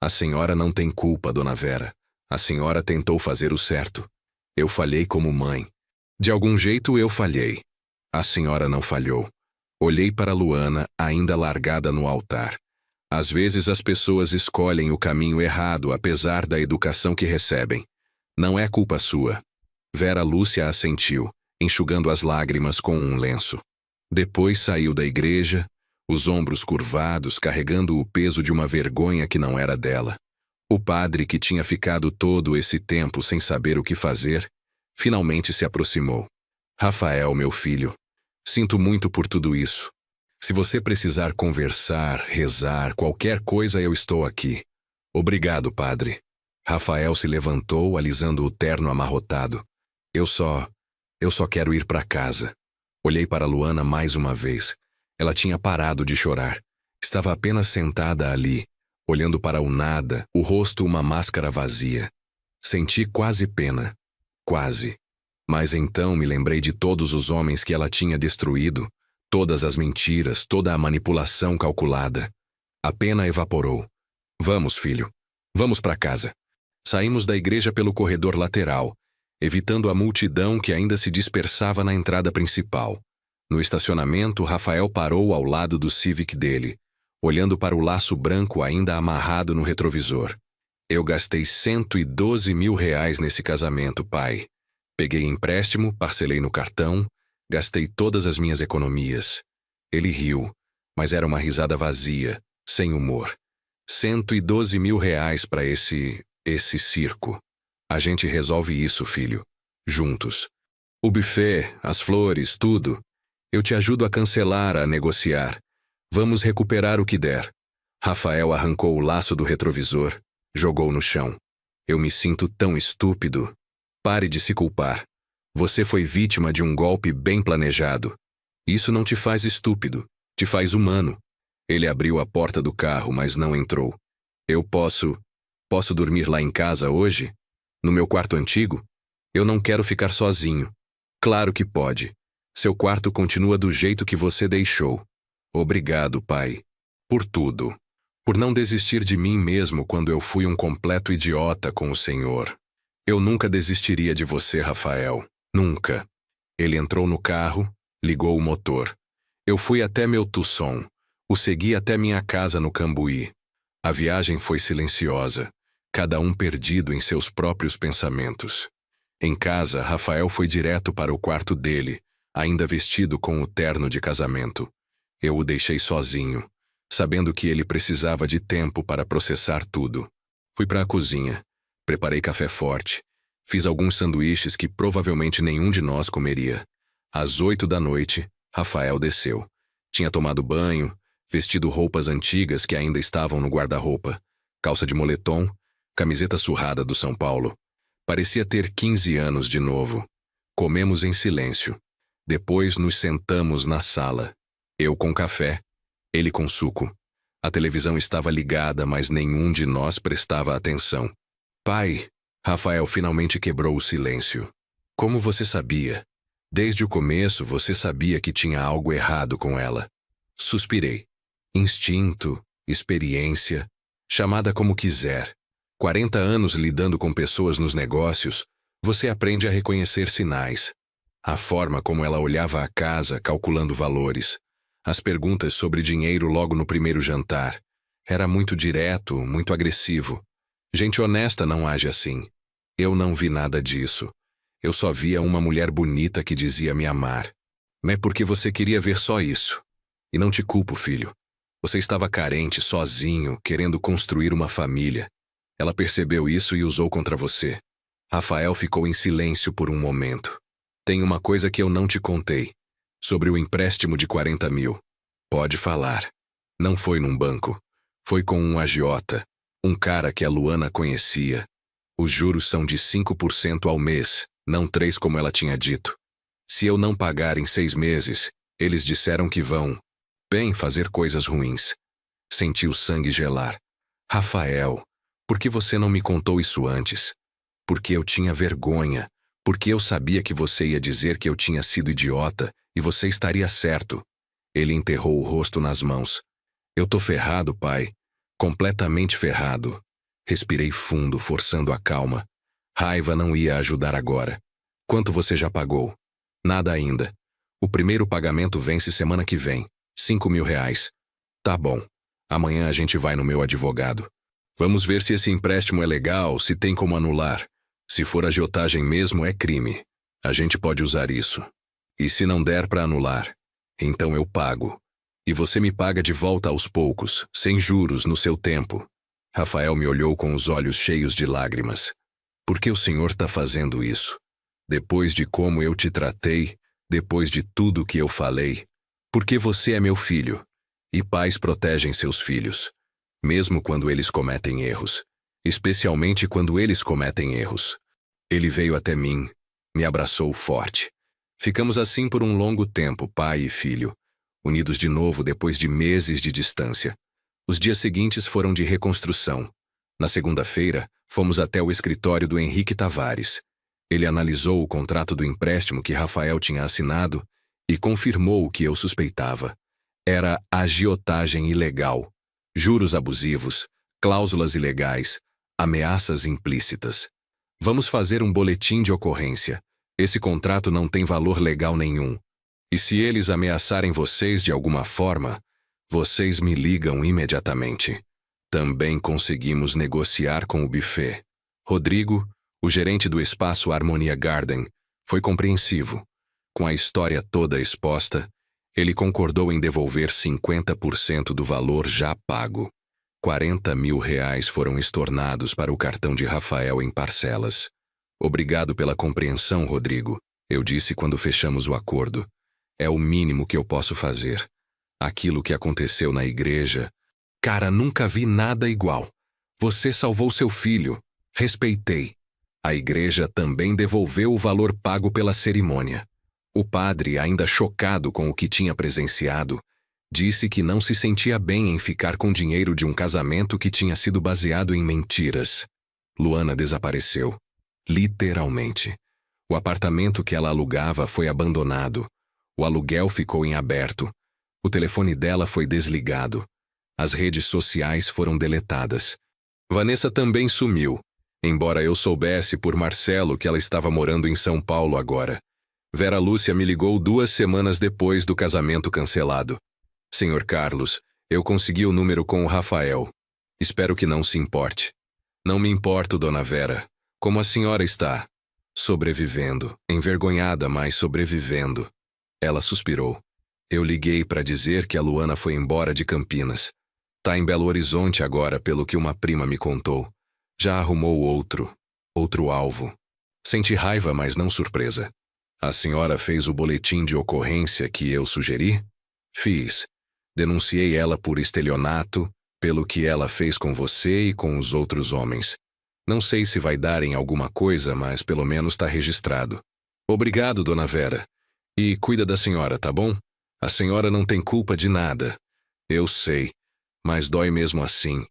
A senhora não tem culpa, dona Vera. A senhora tentou fazer o certo. Eu falhei como mãe. De algum jeito eu falhei. A senhora não falhou. Olhei para Luana, ainda largada no altar. Às vezes as pessoas escolhem o caminho errado apesar da educação que recebem. Não é culpa sua. Vera Lúcia assentiu, enxugando as lágrimas com um lenço. Depois saiu da igreja, os ombros curvados, carregando o peso de uma vergonha que não era dela. O padre, que tinha ficado todo esse tempo sem saber o que fazer, finalmente se aproximou. Rafael, meu filho, sinto muito por tudo isso. Se você precisar conversar, rezar, qualquer coisa, eu estou aqui. Obrigado, padre. Rafael se levantou, alisando o terno amarrotado. Eu só quero ir para casa. Olhei para Luana mais uma vez. Ela tinha parado de chorar. Estava apenas sentada ali, olhando para o nada, o rosto uma máscara vazia. Senti quase pena. Quase. Mas então me lembrei de todos os homens que ela tinha destruído, todas as mentiras, toda a manipulação calculada. A pena evaporou. Vamos, filho. Vamos para casa. Saímos da igreja pelo corredor lateral, evitando a multidão que ainda se dispersava na entrada principal. No estacionamento, Rafael parou ao lado do Civic dele, olhando para o laço branco ainda amarrado no retrovisor. Eu gastei R$112 mil nesse casamento, pai. Peguei empréstimo, parcelei no cartão, gastei todas as minhas economias. Ele riu, mas era uma risada vazia, sem humor. R$112 mil para esse circo. A gente resolve isso, filho. Juntos. O buffet, as flores, tudo. Eu te ajudo a cancelar, a negociar. Vamos recuperar o que der. Rafael arrancou o laço do retrovisor, jogou no chão. Eu me sinto tão estúpido. Pare de se culpar. Você foi vítima de um golpe bem planejado. Isso não te faz estúpido, te faz humano. Ele abriu a porta do carro, mas não entrou. Eu posso dormir lá em casa hoje? No meu quarto antigo? Eu não quero ficar sozinho. Claro que pode. Seu quarto continua do jeito que você deixou. Obrigado, pai. Por tudo. Por não desistir de mim mesmo quando eu fui um completo idiota com o Senhor. Eu nunca desistiria de você, Rafael. Nunca. Ele entrou no carro, ligou o motor. Eu fui até meu Tucson. O segui até minha casa no Cambuí. A viagem foi silenciosa, cada um perdido em seus próprios pensamentos. Em casa, Rafael foi direto para o quarto dele, ainda vestido com o terno de casamento. Eu o deixei sozinho, sabendo que ele precisava de tempo para processar tudo. Fui para a cozinha, preparei café forte, fiz alguns sanduíches que provavelmente nenhum de nós comeria. Às 8 da noite, Rafael desceu. Tinha tomado banho, vestido roupas antigas que ainda estavam no guarda-roupa, calça de moletom, camiseta surrada do São Paulo. Parecia ter 15 anos de novo. Comemos em silêncio. Depois nos sentamos na sala. Eu com café, ele com suco. A televisão estava ligada, mas nenhum de nós prestava atenção. Pai, Rafael finalmente quebrou o silêncio. Como você sabia? Desde o começo você sabia que tinha algo errado com ela. Suspirei. Instinto, experiência, chamada como quiser. 40 anos lidando com pessoas nos negócios, você aprende a reconhecer sinais. A forma como ela olhava a casa, calculando valores. As perguntas sobre dinheiro logo no primeiro jantar. Era muito direto, muito agressivo. Gente honesta não age assim. Eu não vi nada disso. Eu só via uma mulher bonita que dizia me amar. Mas é porque você queria ver só isso. E não te culpo, filho. Você estava carente, sozinho, querendo construir uma família. Ela percebeu isso e usou contra você. Rafael ficou em silêncio por um momento. Tem uma coisa que eu não te contei. Sobre o empréstimo de 40 mil. Pode falar. Não foi num banco. Foi com um agiota. Um cara que a Luana conhecia. Os juros são de 5% ao mês, não 3% como ela tinha dito. Se eu não pagar em 6 meses, eles disseram que vão, bem, fazer coisas ruins. Senti o sangue gelar. Rafael, por que você não me contou isso antes? Porque eu tinha vergonha. Porque eu sabia que você ia dizer que eu tinha sido idiota e você estaria certo. Ele enterrou o rosto nas mãos. Eu tô ferrado, pai. Completamente ferrado. Respirei fundo, forçando a calma. Raiva não ia ajudar agora. Quanto você já pagou? Nada ainda. O primeiro pagamento vence semana que vem. 5 mil reais. Tá bom. Amanhã a gente vai no meu advogado. Vamos ver se esse empréstimo é legal, se tem como anular. Se for agiotagem mesmo, é crime. A gente pode usar isso. E se não der para anular, então eu pago. E você me paga de volta aos poucos, sem juros, no seu tempo. Rafael me olhou com os olhos cheios de lágrimas. Por que o senhor está fazendo isso? Depois de como eu te tratei, depois de tudo que eu falei. Porque você é meu filho. E pais protegem seus filhos. Mesmo quando eles cometem erros. Especialmente quando eles cometem erros. Ele veio até mim, me abraçou forte. Ficamos assim por um longo tempo, pai e filho, unidos de novo depois de meses de distância. Os dias seguintes foram de reconstrução. Na segunda-feira, fomos até o escritório do Henrique Tavares. Ele analisou o contrato do empréstimo que Rafael tinha assinado e confirmou o que eu suspeitava. Era agiotagem ilegal, juros abusivos, cláusulas ilegais, ameaças implícitas. Vamos fazer um boletim de ocorrência. Esse contrato não tem valor legal nenhum. E se eles ameaçarem vocês de alguma forma, vocês me ligam imediatamente. Também conseguimos negociar com o buffet. Rodrigo, o gerente do espaço Harmonia Garden, foi compreensivo. Com a história toda exposta, ele concordou em devolver 50% do valor já pago. 40 mil reais foram estornados para o cartão de Rafael em parcelas. Obrigado pela compreensão, Rodrigo, eu disse quando fechamos o acordo. É o mínimo que eu posso fazer. Aquilo que aconteceu na igreja... Cara, nunca vi nada igual. Você salvou seu filho. Respeitei. A igreja também devolveu o valor pago pela cerimônia. O padre, ainda chocado com o que tinha presenciado, disse que não se sentia bem em ficar com dinheiro de um casamento que tinha sido baseado em mentiras. Luana desapareceu. Literalmente. O apartamento que ela alugava foi abandonado. O aluguel ficou em aberto. O telefone dela foi desligado. As redes sociais foram deletadas. Vanessa também sumiu, embora eu soubesse por Marcelo que ela estava morando em São Paulo agora. Vera Lúcia me ligou 2 semanas depois do casamento cancelado. Senhor Carlos, eu consegui o número com o Rafael. Espero que não se importe. Não me importo, dona Vera. Como a senhora está? Sobrevivendo, envergonhada, mas sobrevivendo. Ela suspirou. Eu liguei para dizer que a Luana foi embora de Campinas. Tá em Belo Horizonte agora, pelo que uma prima me contou. Já arrumou outro alvo. Senti raiva, mas não surpresa. A senhora fez o boletim de ocorrência que eu sugeri? Fiz. Denunciei ela por estelionato, pelo que ela fez com você e com os outros homens. Não sei se vai dar em alguma coisa, mas pelo menos está registrado. Obrigado, dona Vera. E cuida da senhora, tá bom? A senhora não tem culpa de nada. Eu sei, mas dói mesmo assim.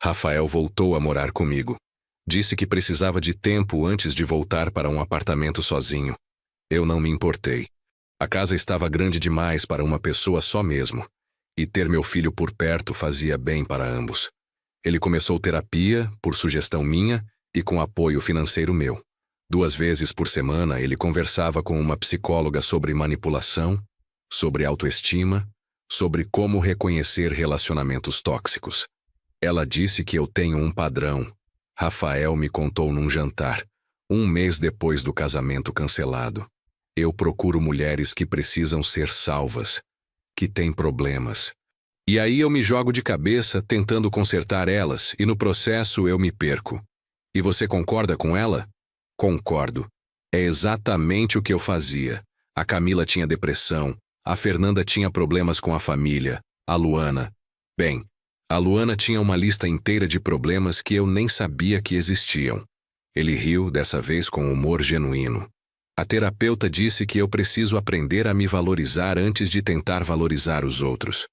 Rafael voltou a morar comigo. Disse que precisava de tempo antes de voltar para um apartamento sozinho. Eu não me importei. A casa estava grande demais para uma pessoa só mesmo. E ter meu filho por perto fazia bem para ambos. Ele começou terapia, por sugestão minha, e com apoio financeiro meu. 2 vezes por semana ele conversava com uma psicóloga sobre manipulação, sobre autoestima, sobre como reconhecer relacionamentos tóxicos. Ela disse que eu tenho um padrão. Rafael me contou num jantar, 1 mês depois do casamento cancelado. Eu procuro mulheres que precisam ser salvas, que têm problemas. E aí eu me jogo de cabeça tentando consertar elas e no processo eu me perco. E você concorda com ela? Concordo. É exatamente o que eu fazia. A Camila tinha depressão, a Fernanda tinha problemas com a família, a Luana. Bem, a Luana tinha uma lista inteira de problemas que eu nem sabia que existiam. Ele riu, dessa vez com humor genuíno. A terapeuta disse que eu preciso aprender a me valorizar antes de tentar valorizar os outros.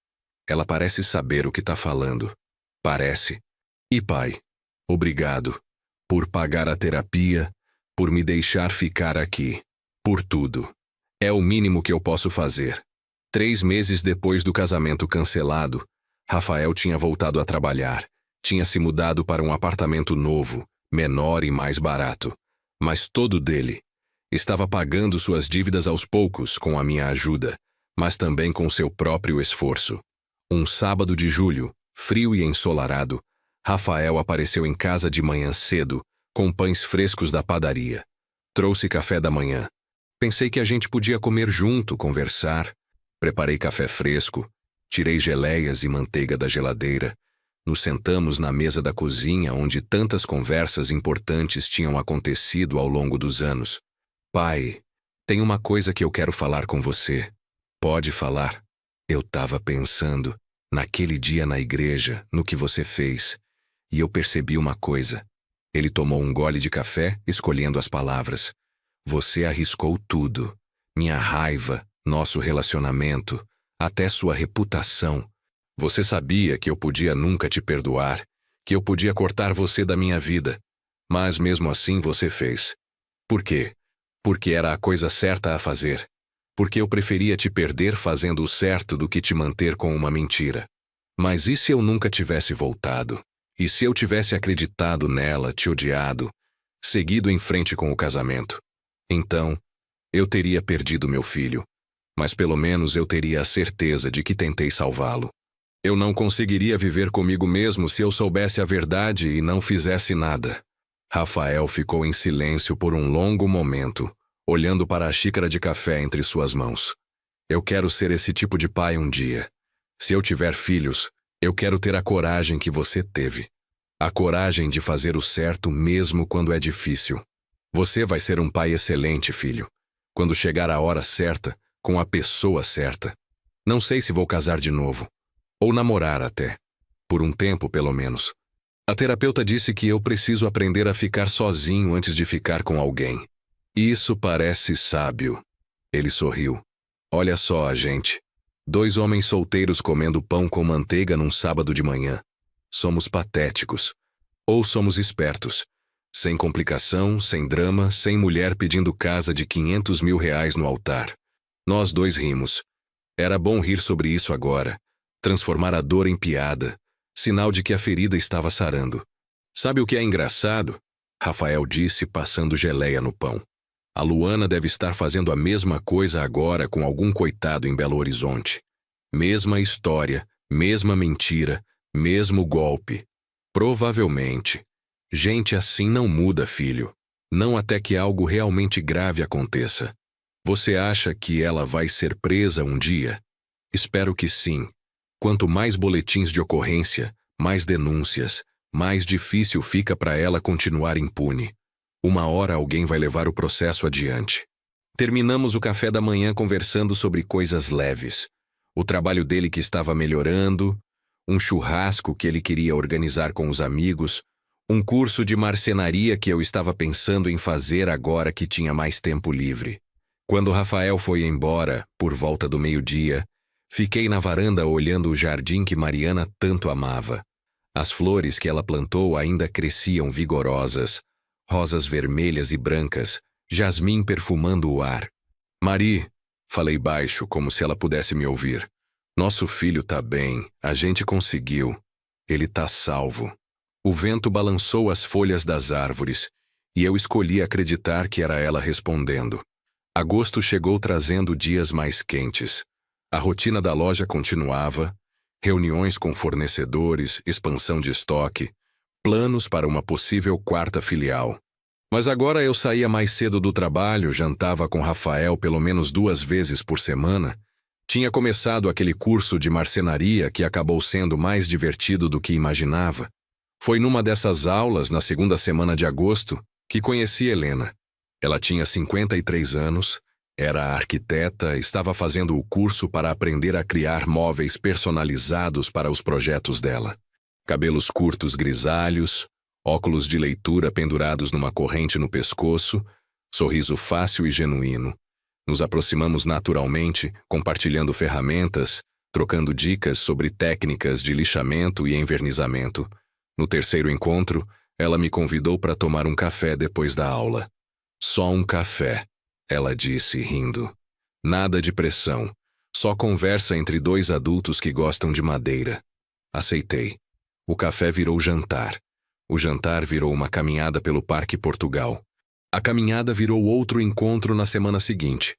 Ela parece saber o que está falando. Parece. E pai, obrigado. Por pagar a terapia, por me deixar ficar aqui. Por tudo. É o mínimo que eu posso fazer. 3 meses depois do casamento cancelado, Rafael tinha voltado a trabalhar. Tinha se mudado para um apartamento novo, menor e mais barato. Mas todo dele. Estava pagando suas dívidas aos poucos com a minha ajuda, mas também com seu próprio esforço. Um sábado de julho, frio e ensolarado, Rafael apareceu em casa de manhã cedo, com pães frescos da padaria. Trouxe café da manhã. Pensei que a gente podia comer junto, conversar. Preparei café fresco, tirei geleias e manteiga da geladeira. Nos sentamos na mesa da cozinha onde tantas conversas importantes tinham acontecido ao longo dos anos. Pai, tem uma coisa que eu quero falar com você. Pode falar? Eu tava pensando, naquele dia na igreja, no que você fez. E eu percebi uma coisa. Ele tomou um gole de café, escolhendo as palavras. Você arriscou tudo. Minha raiva, nosso relacionamento, até sua reputação. Você sabia que eu podia nunca te perdoar, que eu podia cortar você da minha vida. Mas mesmo assim você fez. Por quê? Porque era a coisa certa a fazer. Porque eu preferia te perder fazendo o certo do que te manter com uma mentira. Mas e se eu nunca tivesse voltado? E se eu tivesse acreditado nela, te odiado, seguido em frente com o casamento? Então, eu teria perdido meu filho. Mas pelo menos eu teria a certeza de que tentei salvá-lo. Eu não conseguiria viver comigo mesmo se eu soubesse a verdade e não fizesse nada. Rafael ficou em silêncio por um longo momento, olhando para a xícara de café entre suas mãos. Eu quero ser esse tipo de pai um dia. Se eu tiver filhos, eu quero ter a coragem que você teve. A coragem de fazer o certo mesmo quando é difícil. Você vai ser um pai excelente, filho. Quando chegar a hora certa, com a pessoa certa. Não sei se vou casar de novo. Ou namorar até. Por um tempo, pelo menos. A terapeuta disse que eu preciso aprender a ficar sozinho antes de ficar com alguém. Isso parece sábio. Ele sorriu. Olha só a gente. 2 homens solteiros comendo pão com manteiga num sábado de manhã. Somos patéticos. Ou somos espertos. Sem complicação, sem drama, sem mulher pedindo casa de R$500 mil no altar. Nós 2 rimos. Era bom rir sobre isso agora. Transformar a dor em piada. Sinal de que a ferida estava sarando. Sabe o que é engraçado? Rafael disse, passando geleia no pão. A Luana deve estar fazendo a mesma coisa agora com algum coitado em Belo Horizonte. Mesma história, mesma mentira, mesmo golpe. Provavelmente. Gente assim não muda, filho. Não até que algo realmente grave aconteça. Você acha que ela vai ser presa um dia? Espero que sim. Quanto mais boletins de ocorrência, mais denúncias, mais difícil fica para ela continuar impune. Uma hora alguém vai levar o processo adiante. Terminamos o café da manhã conversando sobre coisas leves. O trabalho dele que estava melhorando, um churrasco que ele queria organizar com os amigos, um curso de marcenaria que eu estava pensando em fazer agora que tinha mais tempo livre. Quando Rafael foi embora, por volta do meio-dia, fiquei na varanda olhando o jardim que Mariana tanto amava. As flores que ela plantou ainda cresciam vigorosas, rosas vermelhas e brancas, jasmim perfumando o ar. Mari, falei baixo como se ela pudesse me ouvir. Nosso filho tá bem, a gente conseguiu. Ele tá salvo. O vento balançou as folhas das árvores, E eu escolhi acreditar que era ela respondendo. Agosto chegou trazendo dias mais quentes. A rotina da loja continuava, reuniões com fornecedores, expansão de estoque, planos para uma possível quarta filial. Mas agora eu saía mais cedo do trabalho, jantava com Rafael pelo menos 2 vezes por semana. Tinha começado aquele curso de marcenaria que acabou sendo mais divertido do que imaginava. Foi numa dessas aulas, na segunda semana de agosto, que conheci Helena. Ela tinha 53 anos, era arquiteta, estava fazendo o curso para aprender a criar móveis personalizados para os projetos dela. Cabelos curtos grisalhos, óculos de leitura pendurados numa corrente no pescoço, sorriso fácil e genuíno. Nos aproximamos naturalmente, compartilhando ferramentas, trocando dicas sobre técnicas de lixamento e envernizamento. No terceiro encontro, ela me convidou para tomar um café depois da aula. Só um café, ela disse, rindo. Nada de pressão, só conversa entre 2 adultos que gostam de madeira. Aceitei. O café virou jantar. O jantar virou uma caminhada pelo Parque Portugal. A caminhada virou outro encontro na semana seguinte.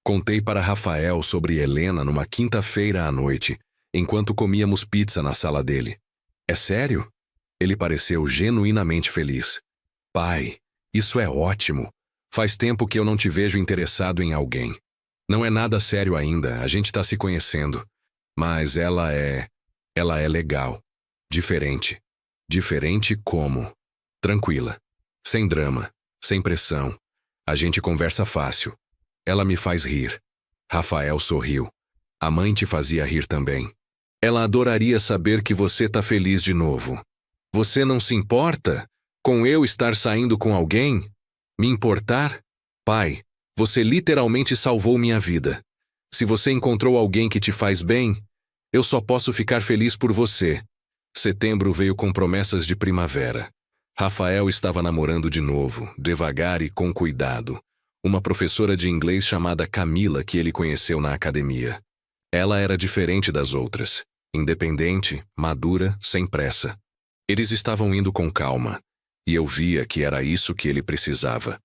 Contei para Rafael sobre Helena numa quinta-feira à noite, enquanto comíamos pizza na sala dele. É sério? Ele pareceu genuinamente feliz. Pai, isso é ótimo. Faz tempo que eu não te vejo interessado em alguém. Não é nada sério ainda, a gente está se conhecendo. Mas ela é legal. Diferente. Diferente como? Tranquila. Sem drama. Sem pressão. A gente conversa fácil. Ela me faz rir. Rafael sorriu. A mãe te fazia rir também. Ela adoraria saber que você tá feliz de novo. Você não se importa com eu estar saindo com alguém? Me importar? Pai, você literalmente salvou minha vida. Se você encontrou alguém que te faz bem, eu só posso ficar feliz por você. Setembro veio com promessas de primavera. Rafael estava namorando de novo, devagar e com cuidado. Uma professora de inglês chamada Camila que ele conheceu na academia. Ela era diferente das outras. Independente, madura, sem pressa. Eles estavam indo com calma, e eu via que era isso que ele precisava.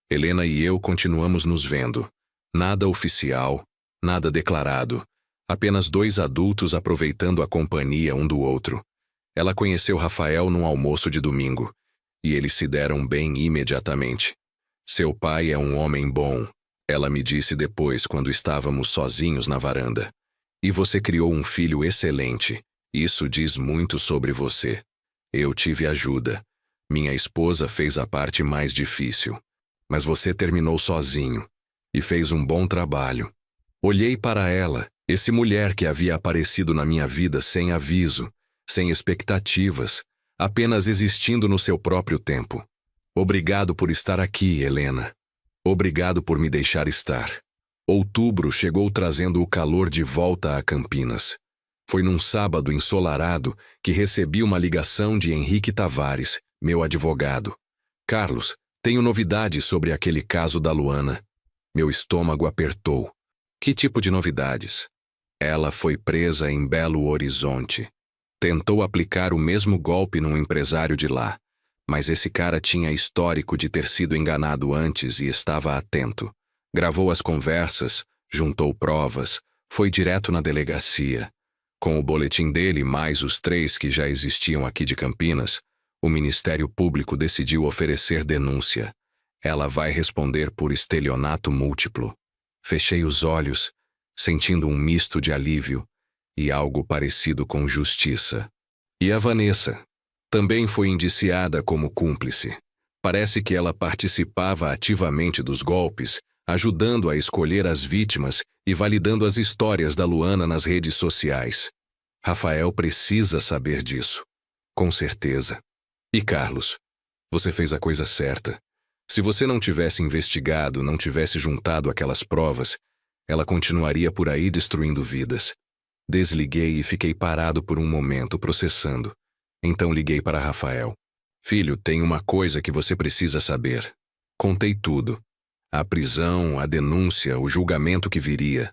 Helena e eu continuamos nos vendo. Nada oficial, nada declarado. Apenas 2 adultos aproveitando a companhia um do outro. Ela conheceu Rafael num almoço de domingo, e eles se deram bem imediatamente. Seu pai é um homem bom, ela me disse depois quando estávamos sozinhos na varanda. E você criou um filho excelente. Isso diz muito sobre você. Eu tive ajuda. Minha esposa fez a parte mais difícil. Mas você terminou sozinho. E fez um bom trabalho. Olhei para ela, essa mulher que havia aparecido na minha vida sem aviso, sem expectativas, apenas existindo no seu próprio tempo. Obrigado por estar aqui, Helena. Obrigado por me deixar estar. Outubro chegou trazendo o calor de volta a Campinas. Foi num sábado ensolarado que recebi uma ligação de Henrique Tavares, meu advogado. Carlos, tenho novidades sobre aquele caso da Luana. Meu estômago apertou. Que tipo de novidades? Ela foi presa em Belo Horizonte. Tentou aplicar o mesmo golpe num empresário de lá, mas esse cara tinha histórico de ter sido enganado antes e estava atento. Gravou as conversas, juntou provas, foi direto na delegacia. Com o boletim dele mais os 3 que já existiam aqui de Campinas, o Ministério Público decidiu oferecer denúncia. Ela vai responder por estelionato múltiplo. Fechei os olhos, sentindo um misto de alívio e algo parecido com justiça. E a Vanessa também foi indiciada como cúmplice. Parece que ela participava ativamente dos golpes, ajudando a escolher as vítimas e validando as histórias da Luana nas redes sociais. Rafael precisa saber disso. Com certeza. E Carlos, você fez a coisa certa. Se você não tivesse investigado, não tivesse juntado aquelas provas, ela continuaria por aí destruindo vidas. Desliguei e fiquei parado por um momento processando. Então liguei para Rafael. Filho, tem uma coisa que você precisa saber. Contei tudo. A prisão, a denúncia, o julgamento que viria.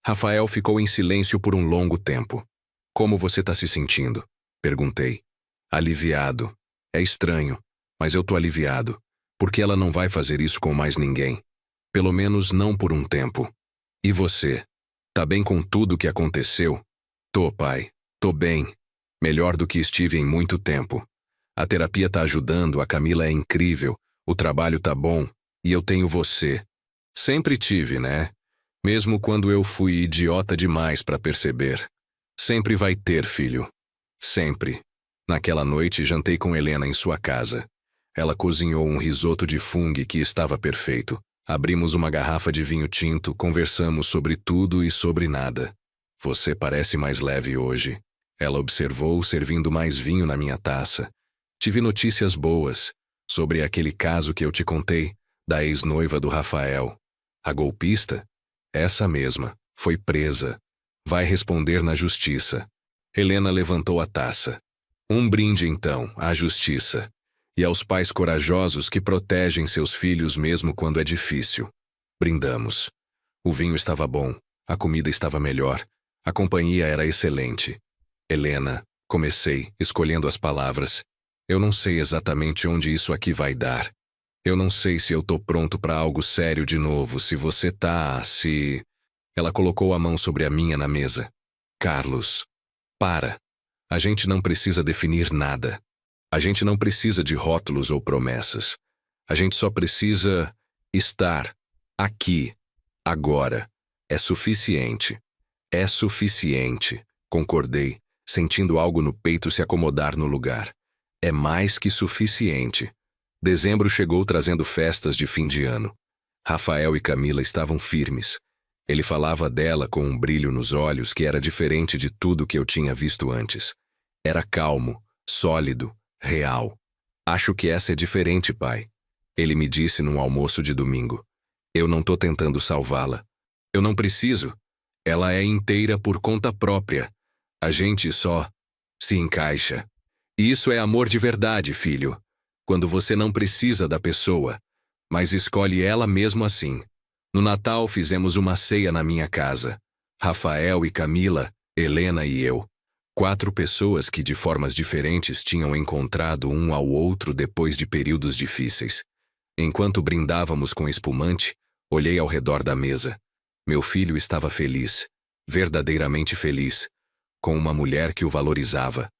Rafael ficou em silêncio por um longo tempo. Como você está se sentindo? Perguntei. Aliviado. É estranho, mas eu tô aliviado. porque ela não vai fazer isso com mais ninguém. Pelo menos não por um tempo. E você? Tá bem com tudo o que aconteceu? Tô, pai. Tô bem. Melhor do que estive em muito tempo. A terapia tá ajudando, a Camila é incrível, o trabalho tá bom, e eu tenho você. Sempre tive, né? Mesmo quando eu fui idiota demais pra perceber. Sempre vai ter, filho. Sempre. Naquela noite, jantei com Helena em sua casa. Ela cozinhou um risoto de fungo que estava perfeito. Abrimos uma garrafa de vinho tinto, conversamos sobre tudo e sobre nada. Você parece mais leve hoje. Ela observou, servindo mais vinho na minha taça. Tive notícias boas sobre aquele caso que eu te contei, da ex-noiva do Rafael. A golpista? Essa mesma. Foi presa. Vai responder na justiça. Helena levantou a taça. Um brinde, então, à justiça. E aos pais corajosos que protegem seus filhos mesmo quando é difícil. Brindamos. O vinho estava bom, a comida estava melhor, a companhia era excelente. Helena, comecei, escolhendo as palavras. Eu não sei exatamente onde isso aqui vai dar. Eu não sei se eu tô pronto para algo sério de novo, se você tá, se... Ela colocou a mão sobre a minha na mesa. Carlos, para. A gente não precisa definir nada. A gente não precisa de rótulos ou promessas. A gente só precisa estar aqui, agora. É suficiente. É suficiente, concordei, sentindo algo no peito se acomodar no lugar. É mais que suficiente. Dezembro chegou trazendo festas de fim de ano. Rafael e Camila estavam firmes. Ele falava dela com um brilho nos olhos que era diferente de tudo que eu tinha visto antes. Era calmo, sólido, real. Acho que essa é diferente, pai. Ele me disse num almoço de domingo. Eu não tô tentando salvá-la. Eu não preciso. Ela é inteira por conta própria. A gente só se encaixa. Isso é amor de verdade, filho. Quando você não precisa da pessoa, mas escolhe ela mesmo assim. No Natal fizemos uma ceia na minha casa. Rafael e Camila, Helena e eu. 4 pessoas que de formas diferentes tinham encontrado um ao outro depois de períodos difíceis. Enquanto brindávamos com espumante, olhei ao redor da mesa. Meu filho estava feliz, verdadeiramente feliz, com uma mulher que o valorizava.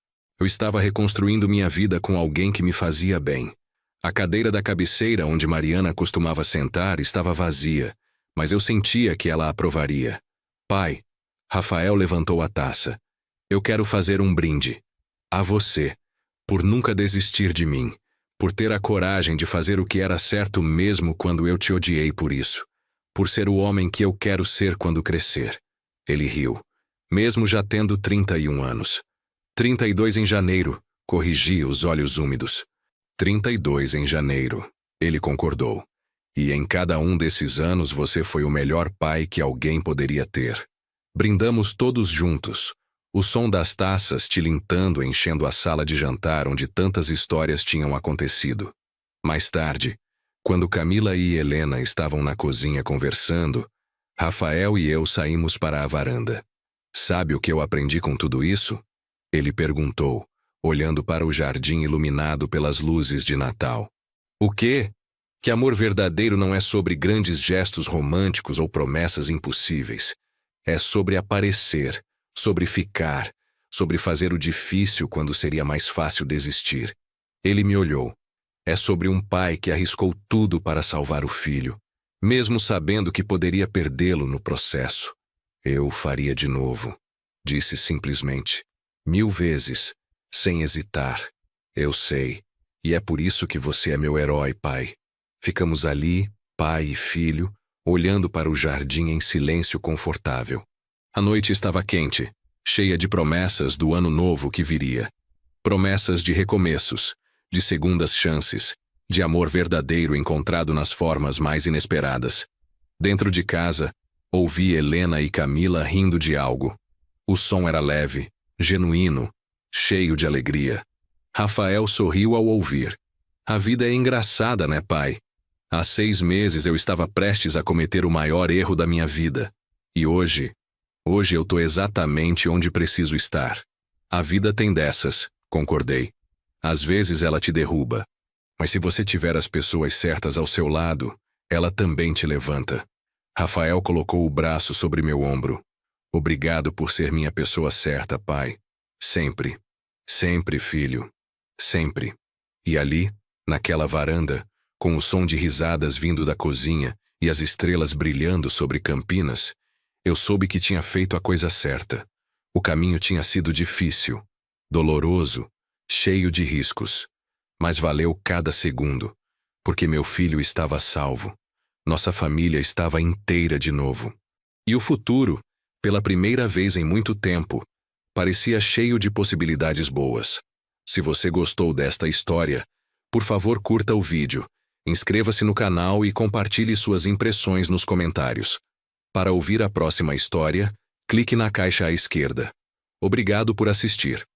Eu estava reconstruindo minha vida com alguém que me fazia bem. A cadeira da cabeceira onde Mariana costumava sentar estava vazia, mas eu sentia que ela aprovaria. Pai, Rafael levantou a taça. Eu quero fazer um brinde. A você. Por nunca desistir de mim. Por ter a coragem de fazer o que era certo mesmo quando eu te odiei por isso. Por ser o homem que eu quero ser quando crescer. Ele riu. Mesmo já tendo 31 anos. 32 em janeiro, corrigi, os olhos úmidos. 32 em janeiro, ele concordou. E em cada um desses anos você foi o melhor pai que alguém poderia ter. Brindamos todos juntos. O som das taças tilintando enchendo a sala de jantar onde tantas histórias tinham acontecido. Mais tarde, quando Camila e Helena estavam na cozinha conversando, Rafael e eu saímos para a varanda. Sabe o que eu aprendi com tudo isso? Ele perguntou, olhando para o jardim iluminado pelas luzes de Natal. O quê? Que amor verdadeiro não é sobre grandes gestos românticos ou promessas impossíveis. É sobre aparecer, sobre ficar, sobre fazer o difícil quando seria mais fácil desistir. Ele me olhou. É sobre um pai que arriscou tudo para salvar o filho, mesmo sabendo que poderia perdê-lo no processo. Eu faria de novo, disse simplesmente. 1000 vezes, sem hesitar. Eu sei, e é por isso que você é meu herói, pai. Ficamos ali, pai e filho, olhando para o jardim em silêncio confortável. A noite estava quente, cheia de promessas do ano novo que viria. Promessas de recomeços, de segundas chances, de amor verdadeiro encontrado nas formas mais inesperadas. Dentro de casa, ouvi Helena e Camila rindo de algo. O som era leve, genuíno, cheio de alegria. Rafael sorriu ao ouvir. A vida é engraçada, né, pai? Há 6 meses eu estava prestes a cometer o maior erro da minha vida. E hoje eu tô exatamente onde preciso estar. A vida tem dessas, concordei. Às vezes ela te derruba. Mas se você tiver as pessoas certas ao seu lado, ela também te levanta. Rafael colocou o braço sobre meu ombro. Obrigado por ser minha pessoa certa, pai. Sempre. Sempre, filho. Sempre. E ali, naquela varanda, com o som de risadas vindo da cozinha e as estrelas brilhando sobre Campinas, eu soube que tinha feito a coisa certa. O caminho tinha sido difícil, doloroso, cheio de riscos. Mas valeu cada segundo, porque meu filho estava salvo. Nossa família estava inteira de novo. E o futuro, pela primeira vez em muito tempo, parecia cheio de possibilidades boas. Se você gostou desta história, por favor curta o vídeo, inscreva-se no canal e compartilhe suas impressões nos comentários. Para ouvir a próxima história, clique na caixa à esquerda. Obrigado por assistir.